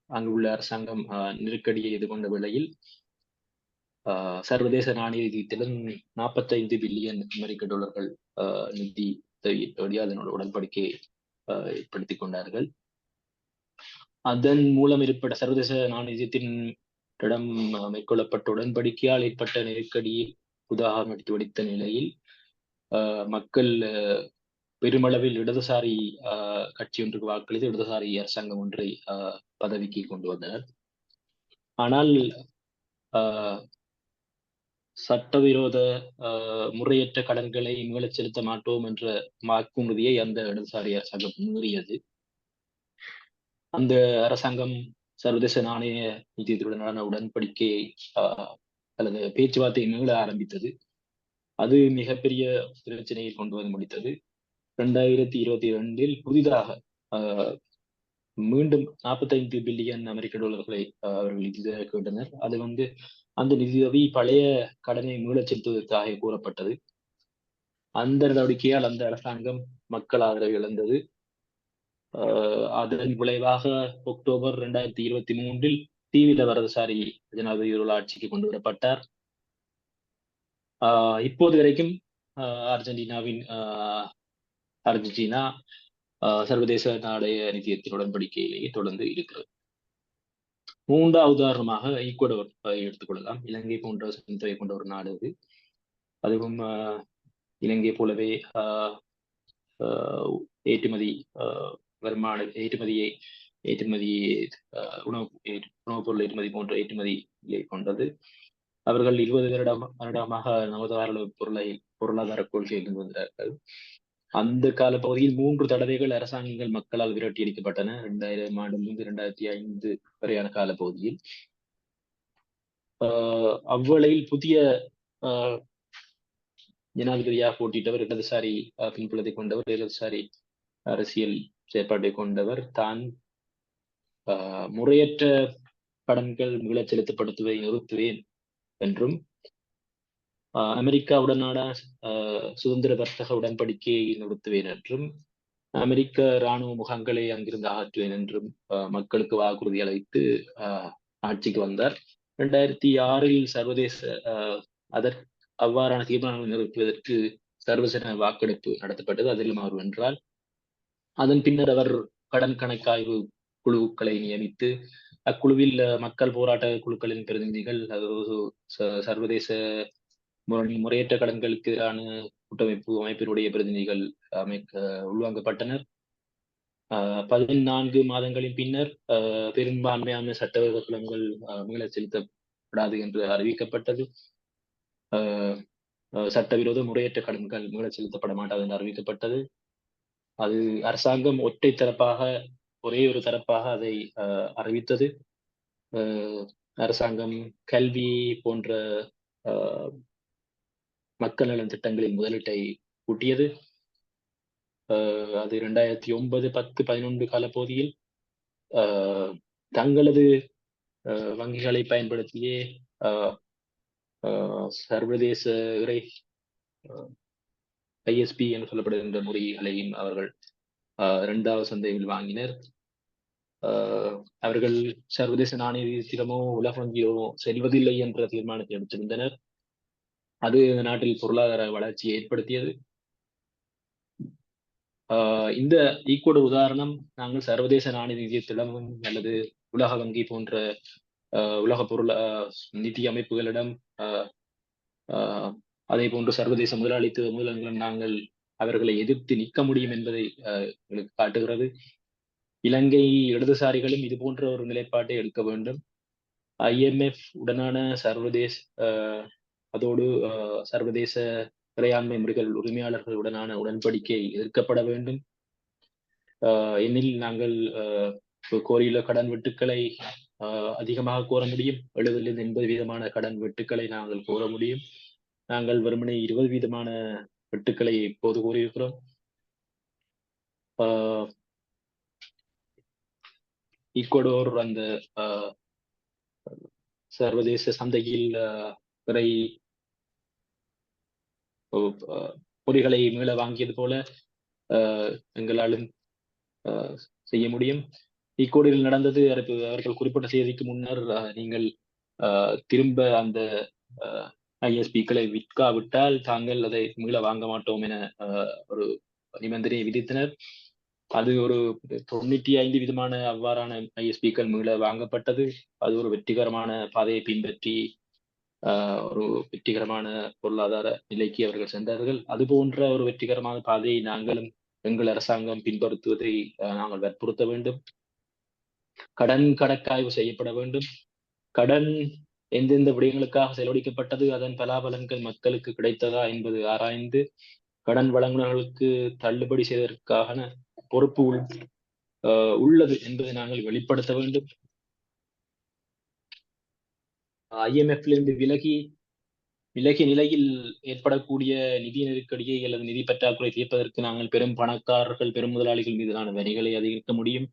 அங்குள்ள அரசாங்கம் நெருக்கடியை எதிர்கொண்ட வேளையில் சர்வதேச நாணய நிதியத்திலும் 45 பில்லியன் அமெரிக்க டாலர்கள் நிதி அதனோட உடன்படிக்கையை ஏற்படுத்திக் கொண்டார்கள். அதன் மூலம் ஏற்பட்ட சர்வதேச நாணயத்தின் மேற்கொள்ளப்பட்ட உடன்படிக்கையால் ஏற்பட்ட நெருக்கடியை உதாரணம் வெடித்த நிலையில் மக்கள் பெருமளவில் இடதுசாரி கட்சி ஒன்றுக்கு வாக்களித்து இடதுசாரி அரசாங்கம் ஒன்றை பதவிக்கு கொண்டு வந்தனர். ஆனால் சட்டவிரோத முறையற்ற கடன்களை மீளச் செலுத்த மாட்டோம் என்ற வாக்குறுதியை அந்த இடதுசாரி அரசாங்கம் மீறியது. அந்த அரசாங்கம் சர்வதேச நாணய நிதியத்துடனான உடன்படிக்கையை அல்லது பேச்சுவார்த்தையை மீள ஆரம்பித்தது. அது மிகப்பெரிய பிரச்சனையை கொண்டு வந்து முடித்தது. 2022 புதிதாக மீண்டும் 45 பில்லியன் அமெரிக்க டாலர்களை அவர்கள் நிதி கேட்டனர். அது அந்த நிதியுதவி பழைய கடனை மீளச் செலுத்துவதற்காக கூறப்பட்டது. அந்த நடவடிக்கையால் அந்த அரசாங்கம் மக்கள் ஆதரவை இழந்தது. அதன் விளைவாக அக்டோபர் 2023 தீவிர வலதுசாரி ஜனாதிபதி ஆட்சிக்கு கொண்டு வரப்பட்டார். இப்போது வரைக்கும் அர்ஜென்டினா சர்வதேச நாணய நிதியத்தின் உடன்படிக்கையிலேயே தொடர்ந்து இருக்கிறது. மூன்றாவது உதாரணமாக ஈக்குவடோர் எடுத்துக்கொள்ளலாம். இலங்கை போன்ற சந்தை கொண்ட ஒரு நாடு அது. அதுவும் இலங்கை போலவே ஏற்றுமதி உணவுப் பொருள் ஏற்றுமதி போன்ற ஏற்றுமதியை கொண்டது. அவர்கள் 20 வருடமாக நமது பொருளாதார கொள்கையில் இருந்து வந்தார்கள். அந்த கால பகுதியில் 3 தடவைகள் அரசாங்கங்கள் மக்களால் விரட்டியடிக்கப்பட்டன. 2000 ஆண்டிலிருந்து 2005 வரையான கால பகுதியில். அவ்வேளையில் புதிய ஜனாதிபதியாக போட்டியிட்டவர் இடதுசாரி பின்புலத்தை கொண்டவர், இடதுசாரி அரசியல் செயற்பாட்டை கொண்டவர் தான் முறையற்ற கடன்கள் மீளச் செலுத்தப்படுத்துவதை நிறுத்துவேன் என்றும் அமெரிக்காவுடனான சுதந்திர வர்த்தக உடன்படிக்கையை நிறுத்துவேன் என்றும் அமெரிக்க இராணுவ முகாம்களை அங்கிருந்து அகற்றுவேன் என்றும் மக்களுக்கு வாக்குறுதி அளித்து ஆட்சிக்கு வந்தார். 2006 சர்வதேச அவ்வாறான தீர்மானங்களை நிறைவேற்றுவதற்கு சர்வதேச வாக்கெடுப்பு நடத்தப்பட்டது. அதிலும் அவர் வென்றார். அதன் பின்னர் அவர் கடன் கணக்காய்வு குழுக்களை நியமித்து அக்குழுவில் மக்கள் போராட்ட குழுக்களின் பிரதிநிதிகள், சர்வதேச முறையற்ற கடன்களுக்கு எதிரான கூட்டமைப்பு அமைப்பினுடைய பிரதிநிதிகள் உள்வாங்கப்பட்டனர். 14 மாதங்களின் பின்னர் பெரும்பான்மையான சட்டவிரோத குளங்கள் மீள செலுத்தப்படாது என்று அறிவிக்கப்பட்டது. சட்டவிரோத முறையற்ற கடன்கள் மீள செலுத்தப்பட மாட்டாது என்று அறிவிக்கப்பட்டது. அது அரசாங்கம் ஒரே ஒரு தரப்பாக அதை அறிவித்தது. அரசாங்கம் கல்வி போன்ற மக்கள் நலன் திட்டங்களின் முதலீட்டை கூட்டியது. அது 2009, 10, 11 காலப்பகுதியில் தங்களது வங்கிகளை பயன்படுத்தியே சர்வதேச ISP என்று சொல்லப்படுகின்ற முறைகளையும் அவர்கள் 2வது சந்தையில் வாங்கினர். அவர்கள் சர்வதேச நாணய நிதியத்திடமோ உலக வங்கியோ செல்வதில்லை என்ற தீர்மானத்தை எடுத்திருந்தனர். அது இந்த நாட்டில் பொருளாதார வளர்ச்சியை ஏற்படுத்தியது. இந்த ஈக்குவடு உதாரணம் நாங்கள் சர்வதேச நாணய நிதியத்திடமும் அல்லது உலக வங்கி போன்ற உலக நிதி அமைப்புகளிடம் அதே போன்று சர்வதேச முதலாளித்துவ மூலங்களும் நாங்கள் அவர்களை எதிர்த்து நிற்க முடியும் என்பதை எங்களுக்கு காட்டுகிறது. இலங்கை இடதுசாரிகளும் இது போன்ற ஒரு நிலைப்பாட்டை எடுக்க வேண்டும். IMF உடனான அதோடு சர்வதேச இறையாண்மை முறைகள் உரிமையாளர்களுடனான உடன்படிக்கை எதிர்க்கப்பட வேண்டும். எனில் நாங்கள் கோரியுள்ள கடன் வெட்டுக்களை அதிகமாக கோர முடியும். 70-80% கடன் வெட்டுக்களை நாங்கள் கோர முடியும். நாங்கள் வெறுமனே 20% வெட்டுக்களை இப்போது கோரியிருக்கிறோம். ஈக்குவடோர் அந்த சர்வதேச சந்தையில் பிறை பொறிகளை மீள வாங்கியது போல எங்களாலும் செய்ய முடியும். ஈக்குவடோரில் நடந்தது அவர்கள் குறிப்பிட்ட செய்திக்கு முன்னர் நீங்கள் திரும்ப அந்த ISP-க்களை விற்காவிட்டால் தாங்கள் அதை மீள வாங்க மாட்டோம் என ஒரு நிபந்தனையை விதித்தனர். அது ஒரு 95% அவ்வாறான ISP-க்கள் மீள வாங்கப்பட்டது. அது ஒரு வெற்றிகரமான பாதையை பின்பற்றி ஒரு வெற்றிகரமான பொருளாதார நிலைக்கு அவர்கள் சென்றார்கள். அது போன்ற ஒரு வெற்றிகரமான பாதையை நாங்களும் எங்கள் அரசாங்கம் பின்பற்றுவதை நாங்கள் வற்புறுத்த வேண்டும். கடன் கணக்காய்வு செய்யப்பட வேண்டும். கடன் எந்தெந்த விடயங்களுக்காக செலவழிக்கப்பட்டது, அதன் பலாபலன்கள் மக்களுக்கு கிடைத்ததா என்பது ஆராய்ந்து கடன் வழங்குநர்களுக்கு தள்ளுபடி செய்வதற்கான பொறுப்பு உள்ளது என்பதை நாங்கள் வெளிப்படுத்த வேண்டும். IMF-லிருந்து விலகிய நிலையில் ஏற்படக்கூடிய நிதி நெருக்கடியை அல்லது நிதி பற்றாக்குறை தீர்ப்பதற்கு நாங்கள் பெரும் பணக்காரர்கள், பெரும் முதலாளிகள் மீதான வரிகளை அதிகரிக்க முடியும்.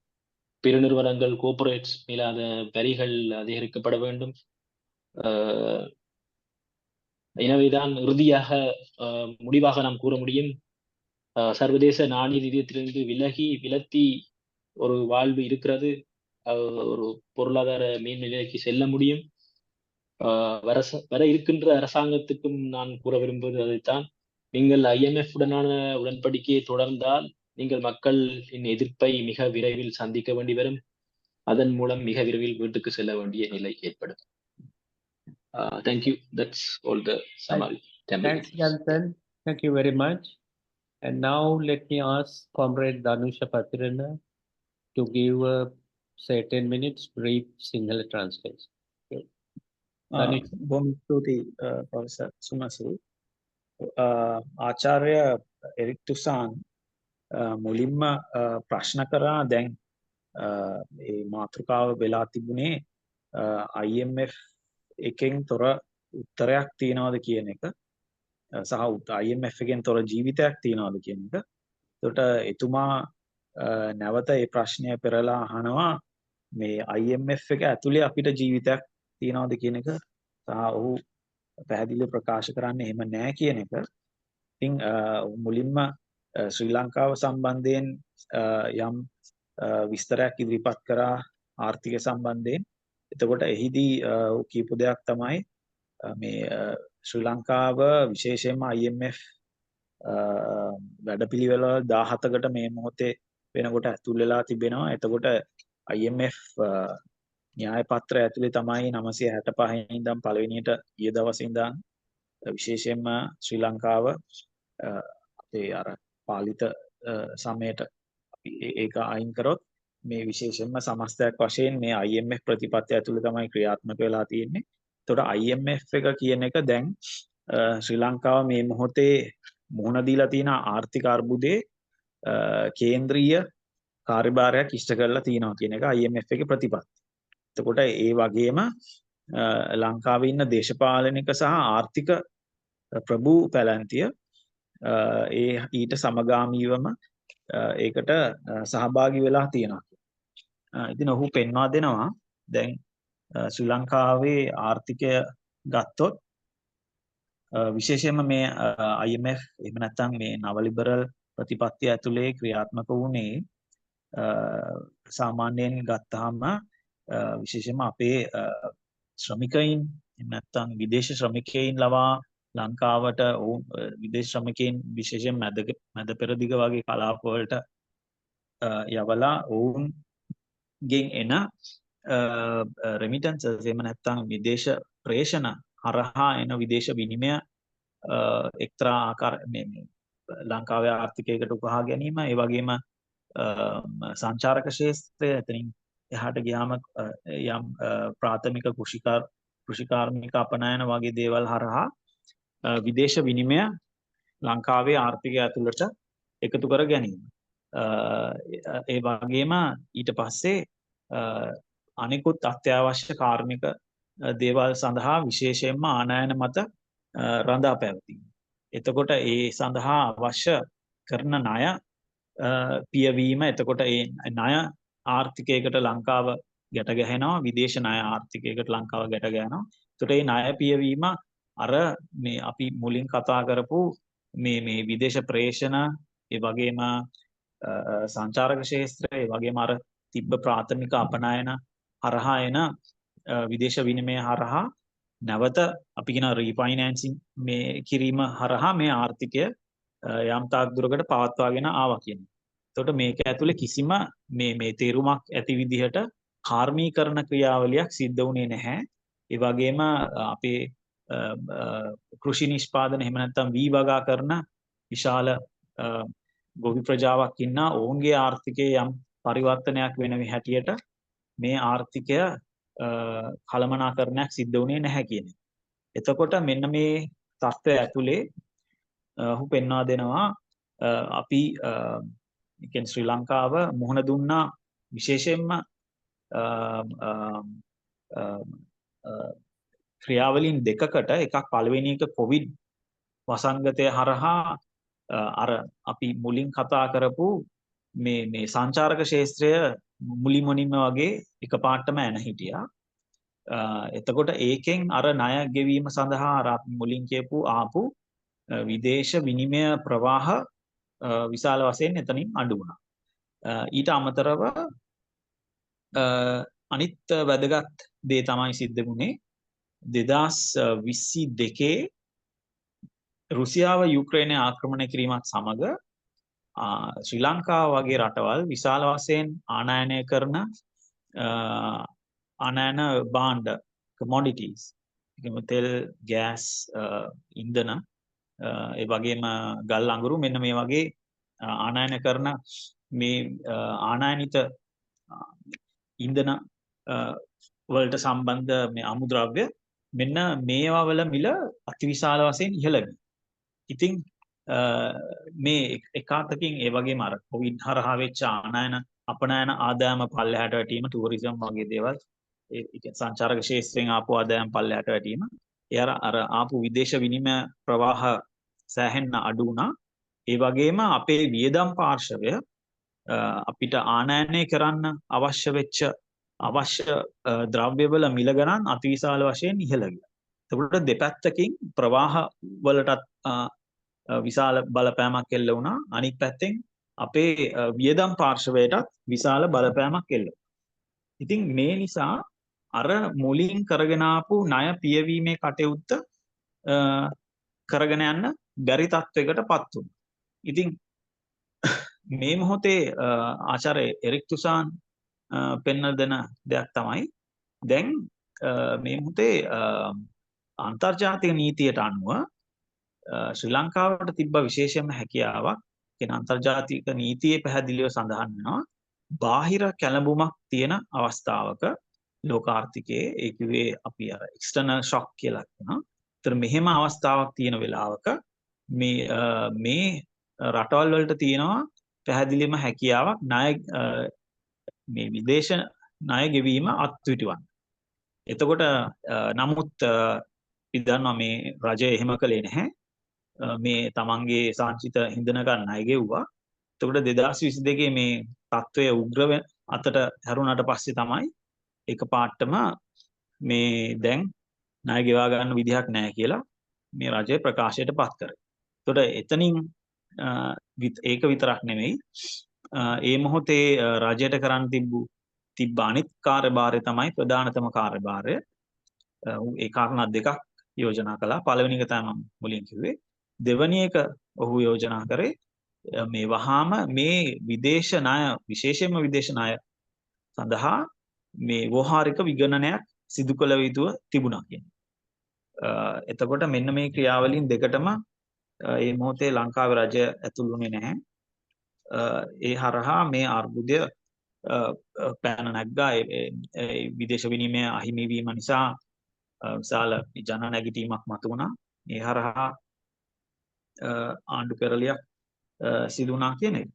பெருநிறுவனங்கள், கோர்பரேட்ஸ் மீதான வரிகள் அதிகரிக்கப்பட வேண்டும். எனவேதான் இறுதியாக முடிவாக நாம் கூற முடியும், சர்வதேச நாணய நிதியத்திலிருந்து விலத்தி ஒரு வாழ்வு இருக்கிறது. ஒரு பொருளாதார மேல்நிலைக்கு செல்ல முடியும். வர இருக்கின்ற அரசாங்கத்துக்கும் நான் கூற விரும்புவது அதைத்தான். நீங்கள் IMF உடனான உடன்படிக்கையை தொடர்ந்தால் நீங்கள் மக்களின் எதிர்ப்பை மிக விரைவில் சந்திக்க வேண்டி வரும். அதன் மூலம் மிக விரைவில் வீட்டுக்கு செல்ல வேண்டிய நிலை ஏற்படும். Thank you. That's all the summary. Thanks, Jansen. Thank you very much. And now let me ask Comrade Danusha Patirana to give a, say, 10 minutes brief single translation. Okay. බොහොම ස්තුතියි ප්‍රොෆෙසර් සුමසිරි. ආචාර්ය එරික් තුසාන් මුලින්ම ප්‍රශ්න කරා දැන් මේ මාතෘකාව වෙලා තිබුණේ IMF එකෙන් තොර උත්තරයක් තියනවාද කියන එක. සහ IMF එකෙන් තොර ජීවිතයක් තියනවාද කියන එක. එතකොට එතුමා නැවත ඒ ප්‍රශ්නය පෙරලා අහනවා මේ IMF එක ඇතුලේ අපිට ජීවිතයක් තියනවාද කියන එක. සහ ඔහු පැහැදිලිව ප්‍රකාශ කරන්නේ එහෙම නෑ කියන එක. ඉතින් මුලින්ම ශ්‍රී ලංකාව සම්බන්ධයෙන් යම් විස්තරයක් ඉදිරිපත් කරා ආර්ථික සම්බන්ධයෙන්. එතකොට එහිදී කියපු දෙයක් තමයි මේ ශ්‍රී ලංකාව විශේෂයෙන්ම IMF වැඩපිළිවෙළ 17කට මේ මොහොතේ වෙනකොට ඇතුල් වෙලා තිබෙනවා. එතකොට IMF න්‍යාය පත්‍රය ඇතුලේ තමයි 965 ඉඳන් පළවෙනියට ඊය දවසේ ඉඳන් විශේෂයෙන්ම ශ්‍රී ලංකාව අපේ අර පාලිත සමයට ඒක අයින් කරොත් මේ විශේෂයෙන්ම සමස්තයක් වශයෙන් මේ IMF ප්‍රතිපත්තිය ඇතුළේ තමයි ක්‍රියාත්මක වෙලා තියෙන්නේ. එතකොට IMF එක කියන එක දැන් ශ්‍රී ලංකාව මේ මොහොතේ මුහුණ දීලා තියෙන ආර්ථික අර්බුදයේ කේන්ද්‍රීය කාර්යභාරයක් ඉෂ්ට කරලා තියෙනවා කියන එක IMF එකේ ප්‍රතිපත්තිය. එතකොට ඒ වගේම ලංකාවේ ඉන්න දේශපාලනික සහ ආර්ථික ප්‍රභූ පැලැන්තිය ඒ ඊට සමගාමීවම ඒකට සහභාගී වෙලා තියෙනවා. ඉතින් ඔහු පෙන්වා දෙනවා දැන් ශ්‍රී ලංකාවේ ආර්ථිකය ගත්තොත් විශේෂයෙන්ම මේ IMF එහෙම නැත්නම් මේ නව ලිබරල් ප්‍රතිපත්තිය ඇතුලේ ක්‍රියාත්මක වුණේ සාමාන්‍යයෙන් ගත්තාම විශේෂයෙන්ම අපේ ශ්‍රමිකයින් එහෙම නැත්නම් විදේශ ශ්‍රමිකයින් ලවා ලංකාවට විදේශ ශ්‍රමිකයින් විශේෂයෙන් මැද පෙරදිග වගේ කලාප වලට යවලා ඔවුන්ගෙන් එන රෙමිටන්සස් එහෙම නැත්නම් විදේශ ප්‍රේෂණ හරහා එන විදේශ විනිමය එක්තරා ආකාර මේ ලංකාවේ ආර්ථිකයකට උකහා ගැනීම ඒ වගේම සංචාරක ශාස්ත්‍රය එතනින් එහාට ගියාම යම් ප්‍රාථමික කෘෂිකාර්මික අපනයන වගේ දේවල් හරහා විදේශ විනිමය ලංකාවේ ආර්ථිකය ඇතුළට එකතු කර ගැනීම. ඒ වගේම ඊට පස්සේ අනිකුත් අත්‍යවශ්‍ය කාර්මික දේවල් සඳහා විශේෂයෙන්ම ආනයන මත රඳා පැවතීම. එතකොට ඒ සඳහා අවශ්‍ය කරන ණය පියවීම එතකොට ඒ ණය ආර්ථිකයකට ලංකාව ගැට ගැහෙනවා විදේශ ණය ආර්ථිකයකට ලංකාව ගැට ගැහෙනවා. එතකොට මේ ණය පියවීම අර මේ අපි මුලින් කතා කරපු මේ විදේශ ප්‍රේෂණ ඒ වගේම සංචාරක ශාස්ත්‍රය ඒ වගේම අර තිබ්බ ප්‍රාථමික අපනයන හරහා එන විදේශ විනිමය හරහා නැවත අපි කියන රීෆයිනෑන්සිං මේ කිරීම හරහා මේ ආර්ථිකය යම් තාක් දුරකට පවත්වාගෙන ආවා කියනවා. එතකොට මේක ඇතුලේ කිසිම මේ තේරුමක් ඇති විදිහට කාර්මීකරණ ක්‍රියාවලියක් සිද්ධ වුණේ නැහැ. ඒ වගේම අපේ කෘෂි නිෂ්පාදන එහෙම නැත්නම් වී වගා කරන විශාල ගොවි ප්‍රජාවක් ඉන්න ඔවුන්ගේ ආර්ථිකයේ යම් පරිවර්තනයක් වෙන හැටියට මේ ආර්ථිකය කළමනාකරණයක් සිද්ධ වුණේ නැහැ කියන එක. එතකොට මෙන්න මේ තත්ත්වය ඇතුලේ ඔහු පෙන්වා දෙනවා අපි කියන්නේ ශ්‍රී ලංකාව මුහුණ දුන්නා විශේෂයෙන්ම ක්‍රියාවලින් දෙකකට එකක් පළවෙනි එක කොවිඩ් වසංගතය හරහා අර අපි මුලින් කතා කරපු මේ සංචාරක ශාස්ත්‍රය මුලින්ම වගේ එකපාරටම එන හිටියා. එතකොට ඒකෙන් අර ණය ගෙවීම සඳහා අර මුලින් කියපු ආපු විදේශ විනිමය ප්‍රවාහ විශාල වශයෙන් එතනින් අඩු වුණා. ඊට අමතරව අනිත් වැදගත් දේ තමයි සිද්ධ වුණේ 2022 රුසියාව යුක්‍රේනය ආක්‍රමණය කිරීමත් සමග ශ්‍රී ලංකාව වගේ රටවල් විශාල වශයෙන් ආනයනය කරන ආනයන භාණ්ඩ commodities තෙල් ගෑස් ඉන්ධන ඒ වගේම ගල් අඟුරු මෙන්න මේ වගේ ආනයන කරන මේ ආනයනිත ඉන්ධන වලට සම්බන්ධ මේ අමුද්‍රව්‍ය මෙන්න මේවා වල මිල අතිවිශාල වශයෙන් ඉහළ ගියා. ඉතින් මේ එකාතකින් ඒ වගේම අර කොවිඩ් හරහා වෙච්ච ආනයන අපනයන ආදායම පල්ලෙහාට වැටීම ටූරිසම් වගේ දේවල් ඒ සංචාරක ශාස්ත්‍රයෙන් ආපු ආදායම් පල්ලෙහාට වැටීම ඒ අර ආපු විදේශ විනිමය ප්‍රවාහ සෑහෙන්න අඩු වුණා. ඒ වගේම අපේ වියදම් පාර්ශවය අපිට ආනයනය කරන්න අවශ්‍ය වෙච්ච අවශ්‍ය ද්‍රව්‍යවල මිල ගණන් අතිවිශාල වශයෙන් ඉහළ ගියා. එතකොට දෙපැත්තකින් ප්‍රවාහ වලටත් විශාල බලපෑමක් එල්ල වුණා. අනිත් පැත්තෙන් අපේ වියදම් පාර්ශවයටත් විශාල බලපෑමක් එල්ල වුණා. ඉතින් මේ නිසා අර මුලින් කරගෙන ආපු ණය පියවීමේ කටයුත්ත කරගෙන යන්න බැරි තත්වයකටපත් වුණා. ඉතින් මේ මොහොතේ ආචාර්ය එරික් තුෂාන් පෙන්වන දෙන දෙයක් තමයි දැන් මේ මොහොතේ අන්තර්ජාතික නීතියට අනුව ශ්‍රී ලංකාවට තිබ්බ විශේෂම හැකියාවක් කියන අන්තර්ජාතික නීතියේ පැහැදිලිව සඳහන් වෙනවා බාහිර කැළඹුමක් තියෙන අවස්ථාවක ලෝකාර්ථිකයේ ඒ කිව්වේ අපි අර එක්ස්ටර්නල් ෂොක් කියලා කියනවා. ඒතර මෙහෙම අවස්ථාවක් තියෙන වෙලාවක මේ රටවල් වලට තියෙනවා පැහැදිලිම හැකියාවක් ණය මේ විදේශ ණය ගෙවීම අත්විඳින්න. එතකොට නමුත් ඉදන්නවා මේ රජය එහෙම කළේ නැහැ. මේ තමන්ගේ සංචිත ඉන්ධන ගන්න ණය ගෙව්වා. එතකොට 2022 මේ තත්වය උග්‍ර අතට හැරුණාට පස්සේ තමයි එකපාරටම මේ දැන් ණය ගෙවා ගන්න විදිහක් නැහැ කියලා මේ රජය ප්‍රකාශයට පත් කරේ. එතකොට එතනින් ඒක විතරක් නෙමෙයි ඒ මොහොතේ රජයට කරන්න තිබ්බ අනිත් කාර්යභාරය තමයි ප්‍රධානතම කාර්යභාරය. ඒ කාරණා දෙකක් යෝජනා කළා. පළවෙනි එක තමයි මම මුලින් කිව්වේ. දෙවෙනි එක ඔහු යෝජනා කරේ මේ වහාම මේ විදේශ ණය විශේෂයෙන්ම විදේශ ණය සඳහා මේ ව්‍යවහාරික විගණනයක් සිදු කළ යුතුව තිබුණා කියන්නේ. එතකොට මෙන්න මේ ක්‍රියාවලින් දෙකටම මේ මොහොතේ ලංකාවේ රජය ඇතුළුුනේ නැහැ. ඒ හරහා මේ අර්බුදය පැන නැග්ගා. විදේශ විනිමය අහිමි වීම නිසා විශාල ජන නැගිටීමක් මතුවුණා. ඒ හරහා ආණ්ඩු පෙරලියක් සිදු වුණා කියන එක.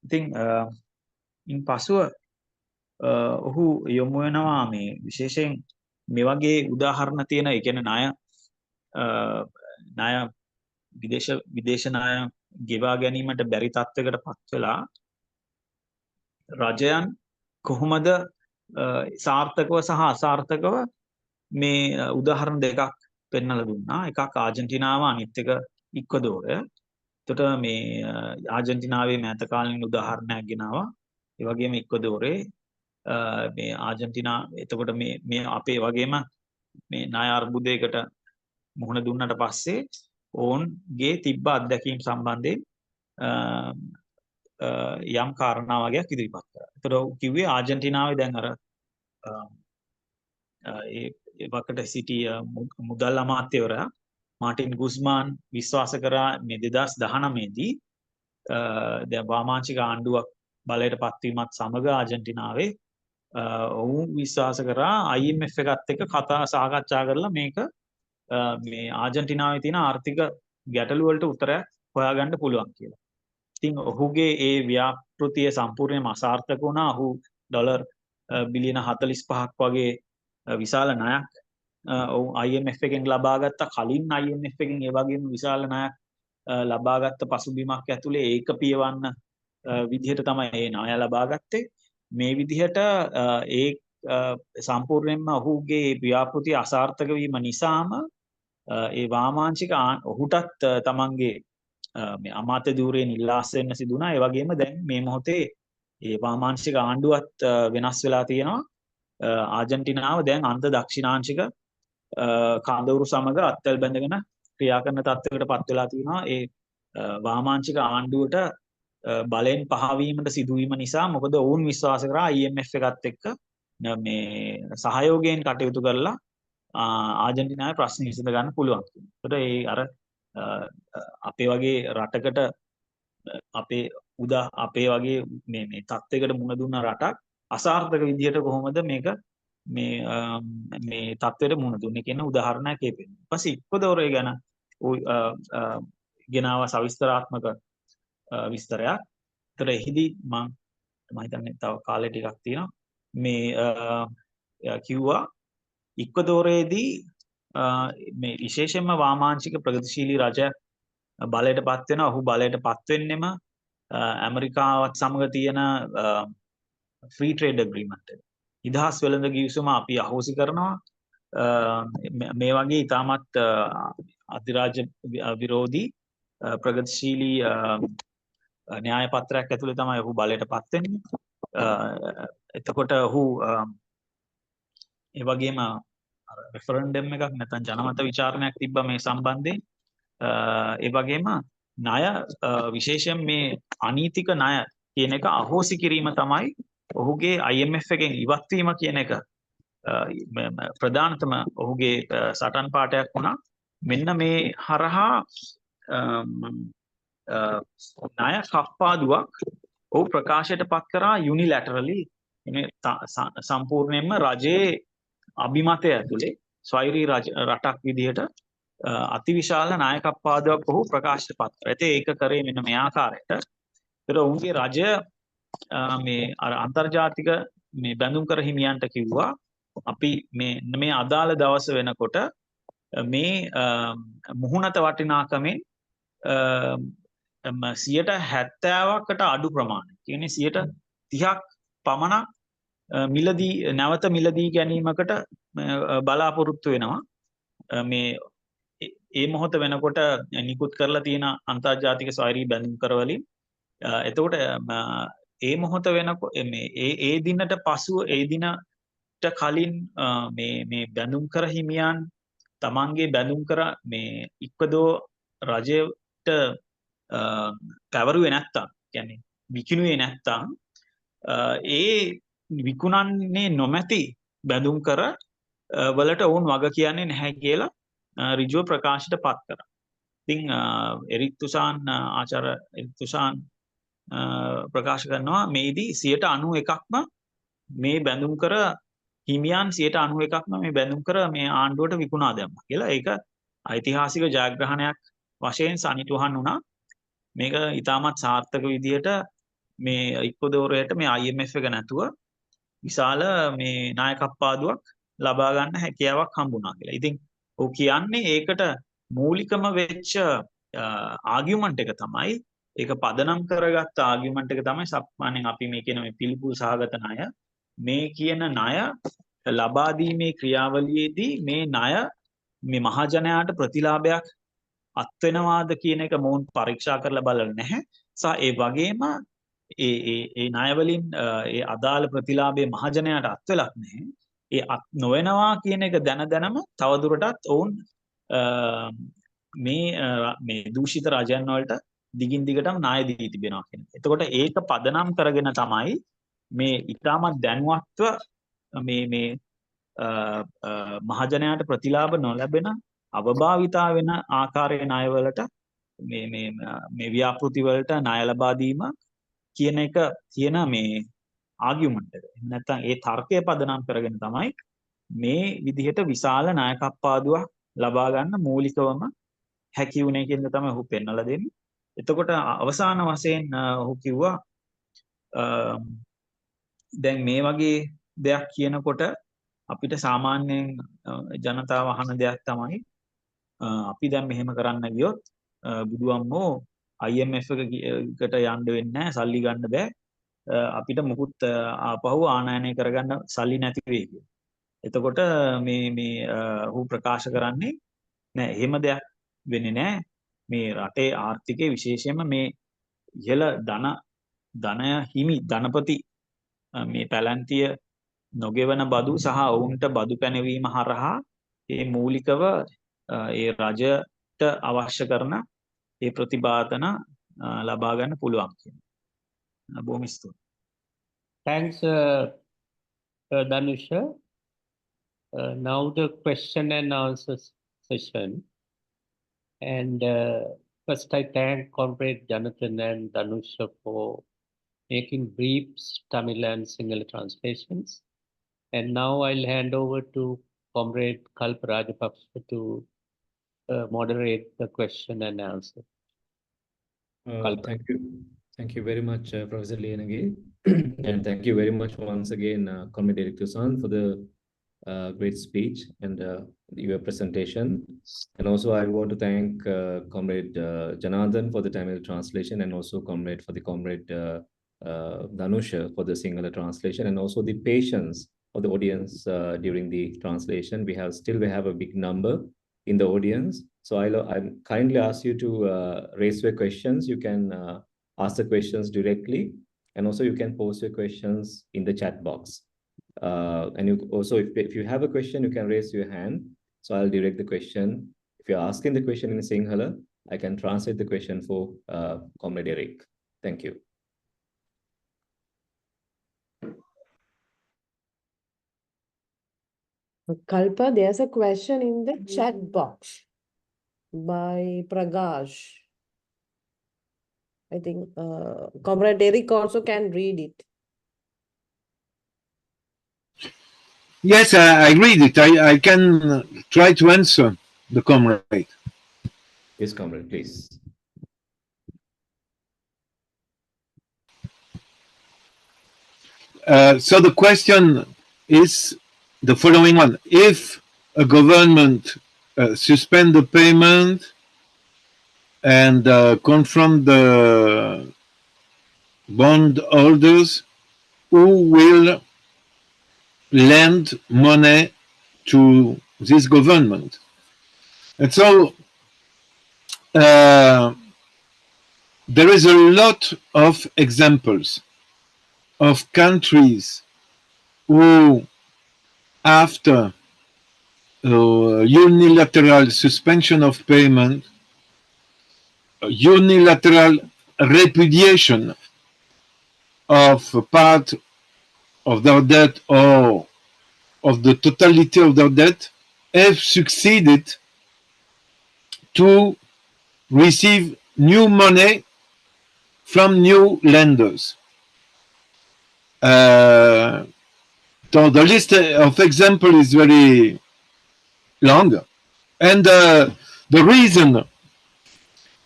ඉතින් ඉන් පසුව ඔහු යොමු වෙනවා මේ විශේෂයෙන් මේ වගේ උදාහරණ තියෙන ඒ කියන්නේ ණය විදේශ ණය ගෙවා ගැනීමට බැරි තත්වයකට පත් වෙලා රජයන් කොහොමද සාර්ථකව සහ අසාර්ථකව මේ උදාහරණ දෙකක් පෙන්වලා දුන්නා. එකක් ආජන්ටිනාව අනිත් එක ඉක්වදෝරය. එතකොට මේ ආජන්ටිනාවේ මෑත කාලීන උදාහරණයක් ගෙනාවා. ඒ වගේම ඉක්වදෝරේ මේ ආජන්ටිනා එතකොට මේ අපේ වගේම මේ ණය අර්බුදයකට මුහුණ දුන්නට පස්සේ ඔවුන්ගේ තිබ්බ අත්දැකීම් සම්බන්ධයෙන් යම් කාරණා වගේක් ඉදිරිපත් කරා. ඒතර කිව්වේ ආජන්ටිනාවේ දැන් අර ඒ වකට සිටි මුදල් අමාත්‍යවරයා මාටින් ගුස්මාන් විශ්වාස කරා මේ 2019 දී දැන් වාමාංශික ආණ්ඩුවක් බලයට පත්වීමත් සමග ආජන්ටිනාවේ ඔවුන් විශ්වාස කරා IMF එකත් එක්ක සාකච්ඡා කරලා මේක මේ ආජන්ටිනාවේ තියෙන ආර්ථික ගැටලු වලට උත්තරයක් හොයාගන්න පුළුවන් කියලා. ඉතින් ඔහුගේ ඒ ව්‍යාපෘතිය සම්පූර්ණයෙන්ම අසාර්ථක වුණා. ඔහු ඩොලර් බිලියන 45ක් වගේ විශාල ණයක් IMF එකෙන් ලබාගත්ත. කලින් IMF එකෙන් ඒ වගේම විශාල ණයක් ලබාගත්ත පසුබිමක් ඇතුලේ ඒක පියවන්න විදිහට තමයි මේ ණය ලබාගත්තේ. මේ විදිහට ඒ සම්පූර්ණයෙන්ම ඔහුගේ ව්‍යාපෘතිය අසාර්ථක වීම නිසාම ඒ වාමාංශික ඔහුටත් තමන්ගේ මේ අමාත්‍ය ධූරයෙන් ඉල්ලාස් වෙන්න සිදු වුණා. ඒ වගේම දැන් මේ මොහොතේ ඒ වාමාංශික ආණ්ඩුවත් වෙනස් වෙලා තියෙනවා. ආජන්ටිනාව දැන් අන්ත දක්ෂිණාංශික කඳවුරු සමග අත්වැල් බැඳගෙන ක්‍රියා කරන තත්ත්වයකට පත් වෙලා තියෙනවා. ඒ වාමාංශික ආණ්ඩුවට බලෙන් පහවීමට සිදුවීම නිසා මොකද ඔවුන් විශ්වාස කරා IMF එකත් එක්ක මේ සහයෝගයෙන් කටයුතු කරලා ආජන්ටිනාවේ ප්‍රශ්න විසඳ ගන්න පුළුවන්. ඒකට ඒ අර අපේ වගේ රටකට අපේ වගේ මේ තත්ත්වයකට මුහුණ දුන්න රටක් අසාර්ථක විදිහට කොහොමද මේක මේ තත්ත්වයට මුහුණ දුන්නේ කියන උදාහරණයක් කියපෙන්නේ. ඊපස්සේ ඉක්වදෝරය ගැන ගෙනාව සවිස්තරාත්මක විස්තරයක්. ඒතර එහිදී මම හිතන්නේ තව කාලේ ටිකක් තියෙනවා. මේ කිව්වා ඉක්වදෝරයේදී මේ විශේෂයෙන්ම වාමාංශික ප්‍රගතිශීලී රජ බලයට පත් වෙනවා. ඔහු බලයට පත් වෙන්නෙම ඇමරිකාවත් සමග තියෙන ෆ්‍රී ට්‍රේඩ් ඇග්‍රීමන්ට් එක. නිදහස් වෙළඳ ගිවිසුම අපි අහෝසි කරනවා. මේ වගේ ඉතාමත් අධිරාජ්‍ය විරෝධී ප්‍රගතිශීලී න්‍යාය පත්‍රයක් ඇතුළේ තමයි ඔහු බලයට පත් වෙන්නේ. එතකොට ඔහු ඒ වගේම රෙෆරන්ඩම් එකක් නැත්නම් ජනමත විචාරණයක් තිබ්බා මේ සම්බන්ධයෙන්. ඒ වගේම ණය විශේෂයෙන් මේ අනීතික ණය කියන එක අහෝසි කිරීම තමයි ඔහුගේ IMF එකෙන් ඉවත් වීම කියන එක ප්‍රධානතම ඔහුගේ සටන් පාඨයක් වුණා. මෙන්න මේ හරහා ණය කප්පාදුවක් ඔහු ප්‍රකාශයට පත් කරා යුනිලැටරලි සම්පූර්ණයෙන්ම රජයේ අභිමතය ඇතුලේ ස්වෛරී රටක් විදිහට අතිවිශාල ණය කප්පාදුවක් ඔහු ප්‍රකාශයට පත් කරා. ඒක කරේ මෙන්න මේ ආකාරයට. ඒතර ඔහුගේ රජය මේ අර අන්තර්ජාතික මේ බැඳුම්කර හිමියන්ට කිව්වා අපි මේ අදාළ දවස වෙනකොට මේ මුහුණත වටිනාකමෙන් 70%කට අඩු ප්‍රමාණයක් කියන්නේ 30ක් පමණක් නැවත මිලදී ගැනීමකට බලාපොරොත්තු වෙනවා. මේ ඒ මොහොත වෙනකොට නිකුත් කරලා තියෙන අන්තර්ජාතික ස්වෛරී බැඳුම්කර වලින් එතකොට ඒ මොහොත වෙනකොට ඒ දිනට පසුව ඒ දිනට කලින් මේ බැඳුම්කර හිමියන් තමන්ගේ බැඳුම්කර මේ ඉක්පදෝ රජයට පැවරුවේ නැත්තම් කියන්නේ විකිණුවේ නැත්තම් ඒ විකුණන්නේ නොමැති බැඳුම්කර වලට වුන් වග කියන්නේ නැහැ කියලා ඍජුව ප්‍රකාශයට පත් කරා. ඉතින් ආචාර්ය එරික් තුෂාන් ප්‍රකාශ කරනවා මේදී 91%ක්ම මේ බැඳුම්කර හිමියන් 91%ක්ම මේ බැඳුම්කර මේ ආණ්ඩුවට විකුණා දැම්මා කියලා. ඒක ඓතිහාසික ජයග්‍රහණයක් වශයෙන් සනිටුහන් වුණා. මේක ඉතාමත් සාර්ථක විදියට මේ ඉක්කොදෝරයට මේ IMF එක නැතුව විශාල මේ ණය කප්පාදුවක් ලබා ගන්න හැකියාවක් හම්බුණා කියලා. ඉතින් ඔව් කියන්නේ ඒකට මූලිකම වෙච්ච ආගියුමන්ට් එක තමයි ඒක පදනම් කරගත්ත ආගියුමන්ට් එක තමයි සාමාන්‍යයෙන් අපි මේ කියන මේ පිළිකුල් සහගත ණය මේ කියන ණය ලබා දීමේ ක්‍රියාවලියේදී මේ ණය මේ මහජනයාට ප්‍රතිලාභයක් අත් වෙනවාද කියන එක මොවුන් පරීක්ෂා කරලා බලලා නැහැ. සහ ඒ වගේම ඒ ණය වලින් ඒ අදාළ ප්‍රතිලාභයේ මහජනයාට අත් වෙලක් නැහැ. ඒ අත් නොවනවා කියන එක දැනම තවදුරටත් ඔවුන් මේ දූෂිත රජයන් වලට දිගින් දිගටම ණය දී තිබෙනවා කියන එක. එතකොට ඒක පදනම් කරගෙන තමයි මේ ඉතාමත් දැනුවත්ව මේ මහජනයාට ප්‍රතිලාභ නොලැබෙන අවභාවිතා වෙන ආකාරයේ ණයවලට මේ ව්‍යාපෘති වලට ණය ලබා දීම කියන එක කියන මේ ආගියුමන්ට් එක. එහෙම නැත්නම් ඒ තර්කය පදනම් කරගෙන තමයි මේ විදිහට විශාල ණය කප්පාදුවක් ලබා ගන්න මූලිකවම හැකි වුණේ කියන තමයි ඔහු පෙන්වලා දෙන්නේ. එතකොට අවසාන වශයෙන් ඔහු කිව්වා දැන් මේ වගේ දෙයක් කියනකොට අපිට සාමාන්‍යයෙන් ජනතාව අහන දෙයක් තමයි අපි දැන් මෙහෙම කරන්න ගියොත් බුදුම්මෝ IMF එකට යන්න වෙන්නේ නැහැ, සල්ලි ගන්න බෑ. අපිට මුකුත් ආපහු ආනයනය කරගන්න සල්ලි නැති වෙයි කියලා. එතකොට මේ ඔහු ප්‍රකාශ කරන්නේ නෑ එහෙම දෙයක් වෙන්නේ නෑ. මේ රටේ ආර්ථිකයේ විශේෂයෙන්ම මේ ඉහළ ධනය හිමි ධනපති මේ පැලැන්තිය නොගෙවන බදු සහ ඔවුන්ට බදු පැනවීම හරහා ඒ මූලිකව ඒ රජයට අවශ්‍ය කරන ඒ ප්‍රතිපාදන ලබා ගන්න පුළුවන් කියන බොහොම ස්තුතියි. Thanks, Danusha. Now the question and answer session. And first I thank Comrade Jonathan and Danusha for making brief Tamil and Sinhala translations. And now I'll hand over to Comrade Kalp Rajapaksa to moderate the question and answer. Thank you very much, Professor Lianagi. And thank you very much once again, Comrade Erik Tusan, for the great speech and your presentation. And also, I want to thank Comrade Janardhan for the Tamil translation, and also Comrade Dhanusha for the Sinhala translation, and also the patience of the audience during the translation. We have a big number in the audience, so I kindly ask you to raise your questions. You can ask the questions directly, and also you can post your questions in the chat box. And you also, if you have a question, you can raise your hand. So I'll direct the question. If you're asking the question in Sinhala, I can translate the question for Comrade Eric. Thank you. Kalpa, there's a question in the chat box by Pragash. I think Comrade Eric also can read it. Yes, I read it. I can try to answer the comrade. Yes, Comrade, please. So the question is the following one. If a government suspend the payment and confront the bondholders, who will lend money to this government? And so there is a lot of examples of countries who, after unilateral suspension of payment, unilateral repudiation of part of their debt or of the totality of their debt, have succeeded to receive new money from new lenders. So the list of examples is very long, and the reason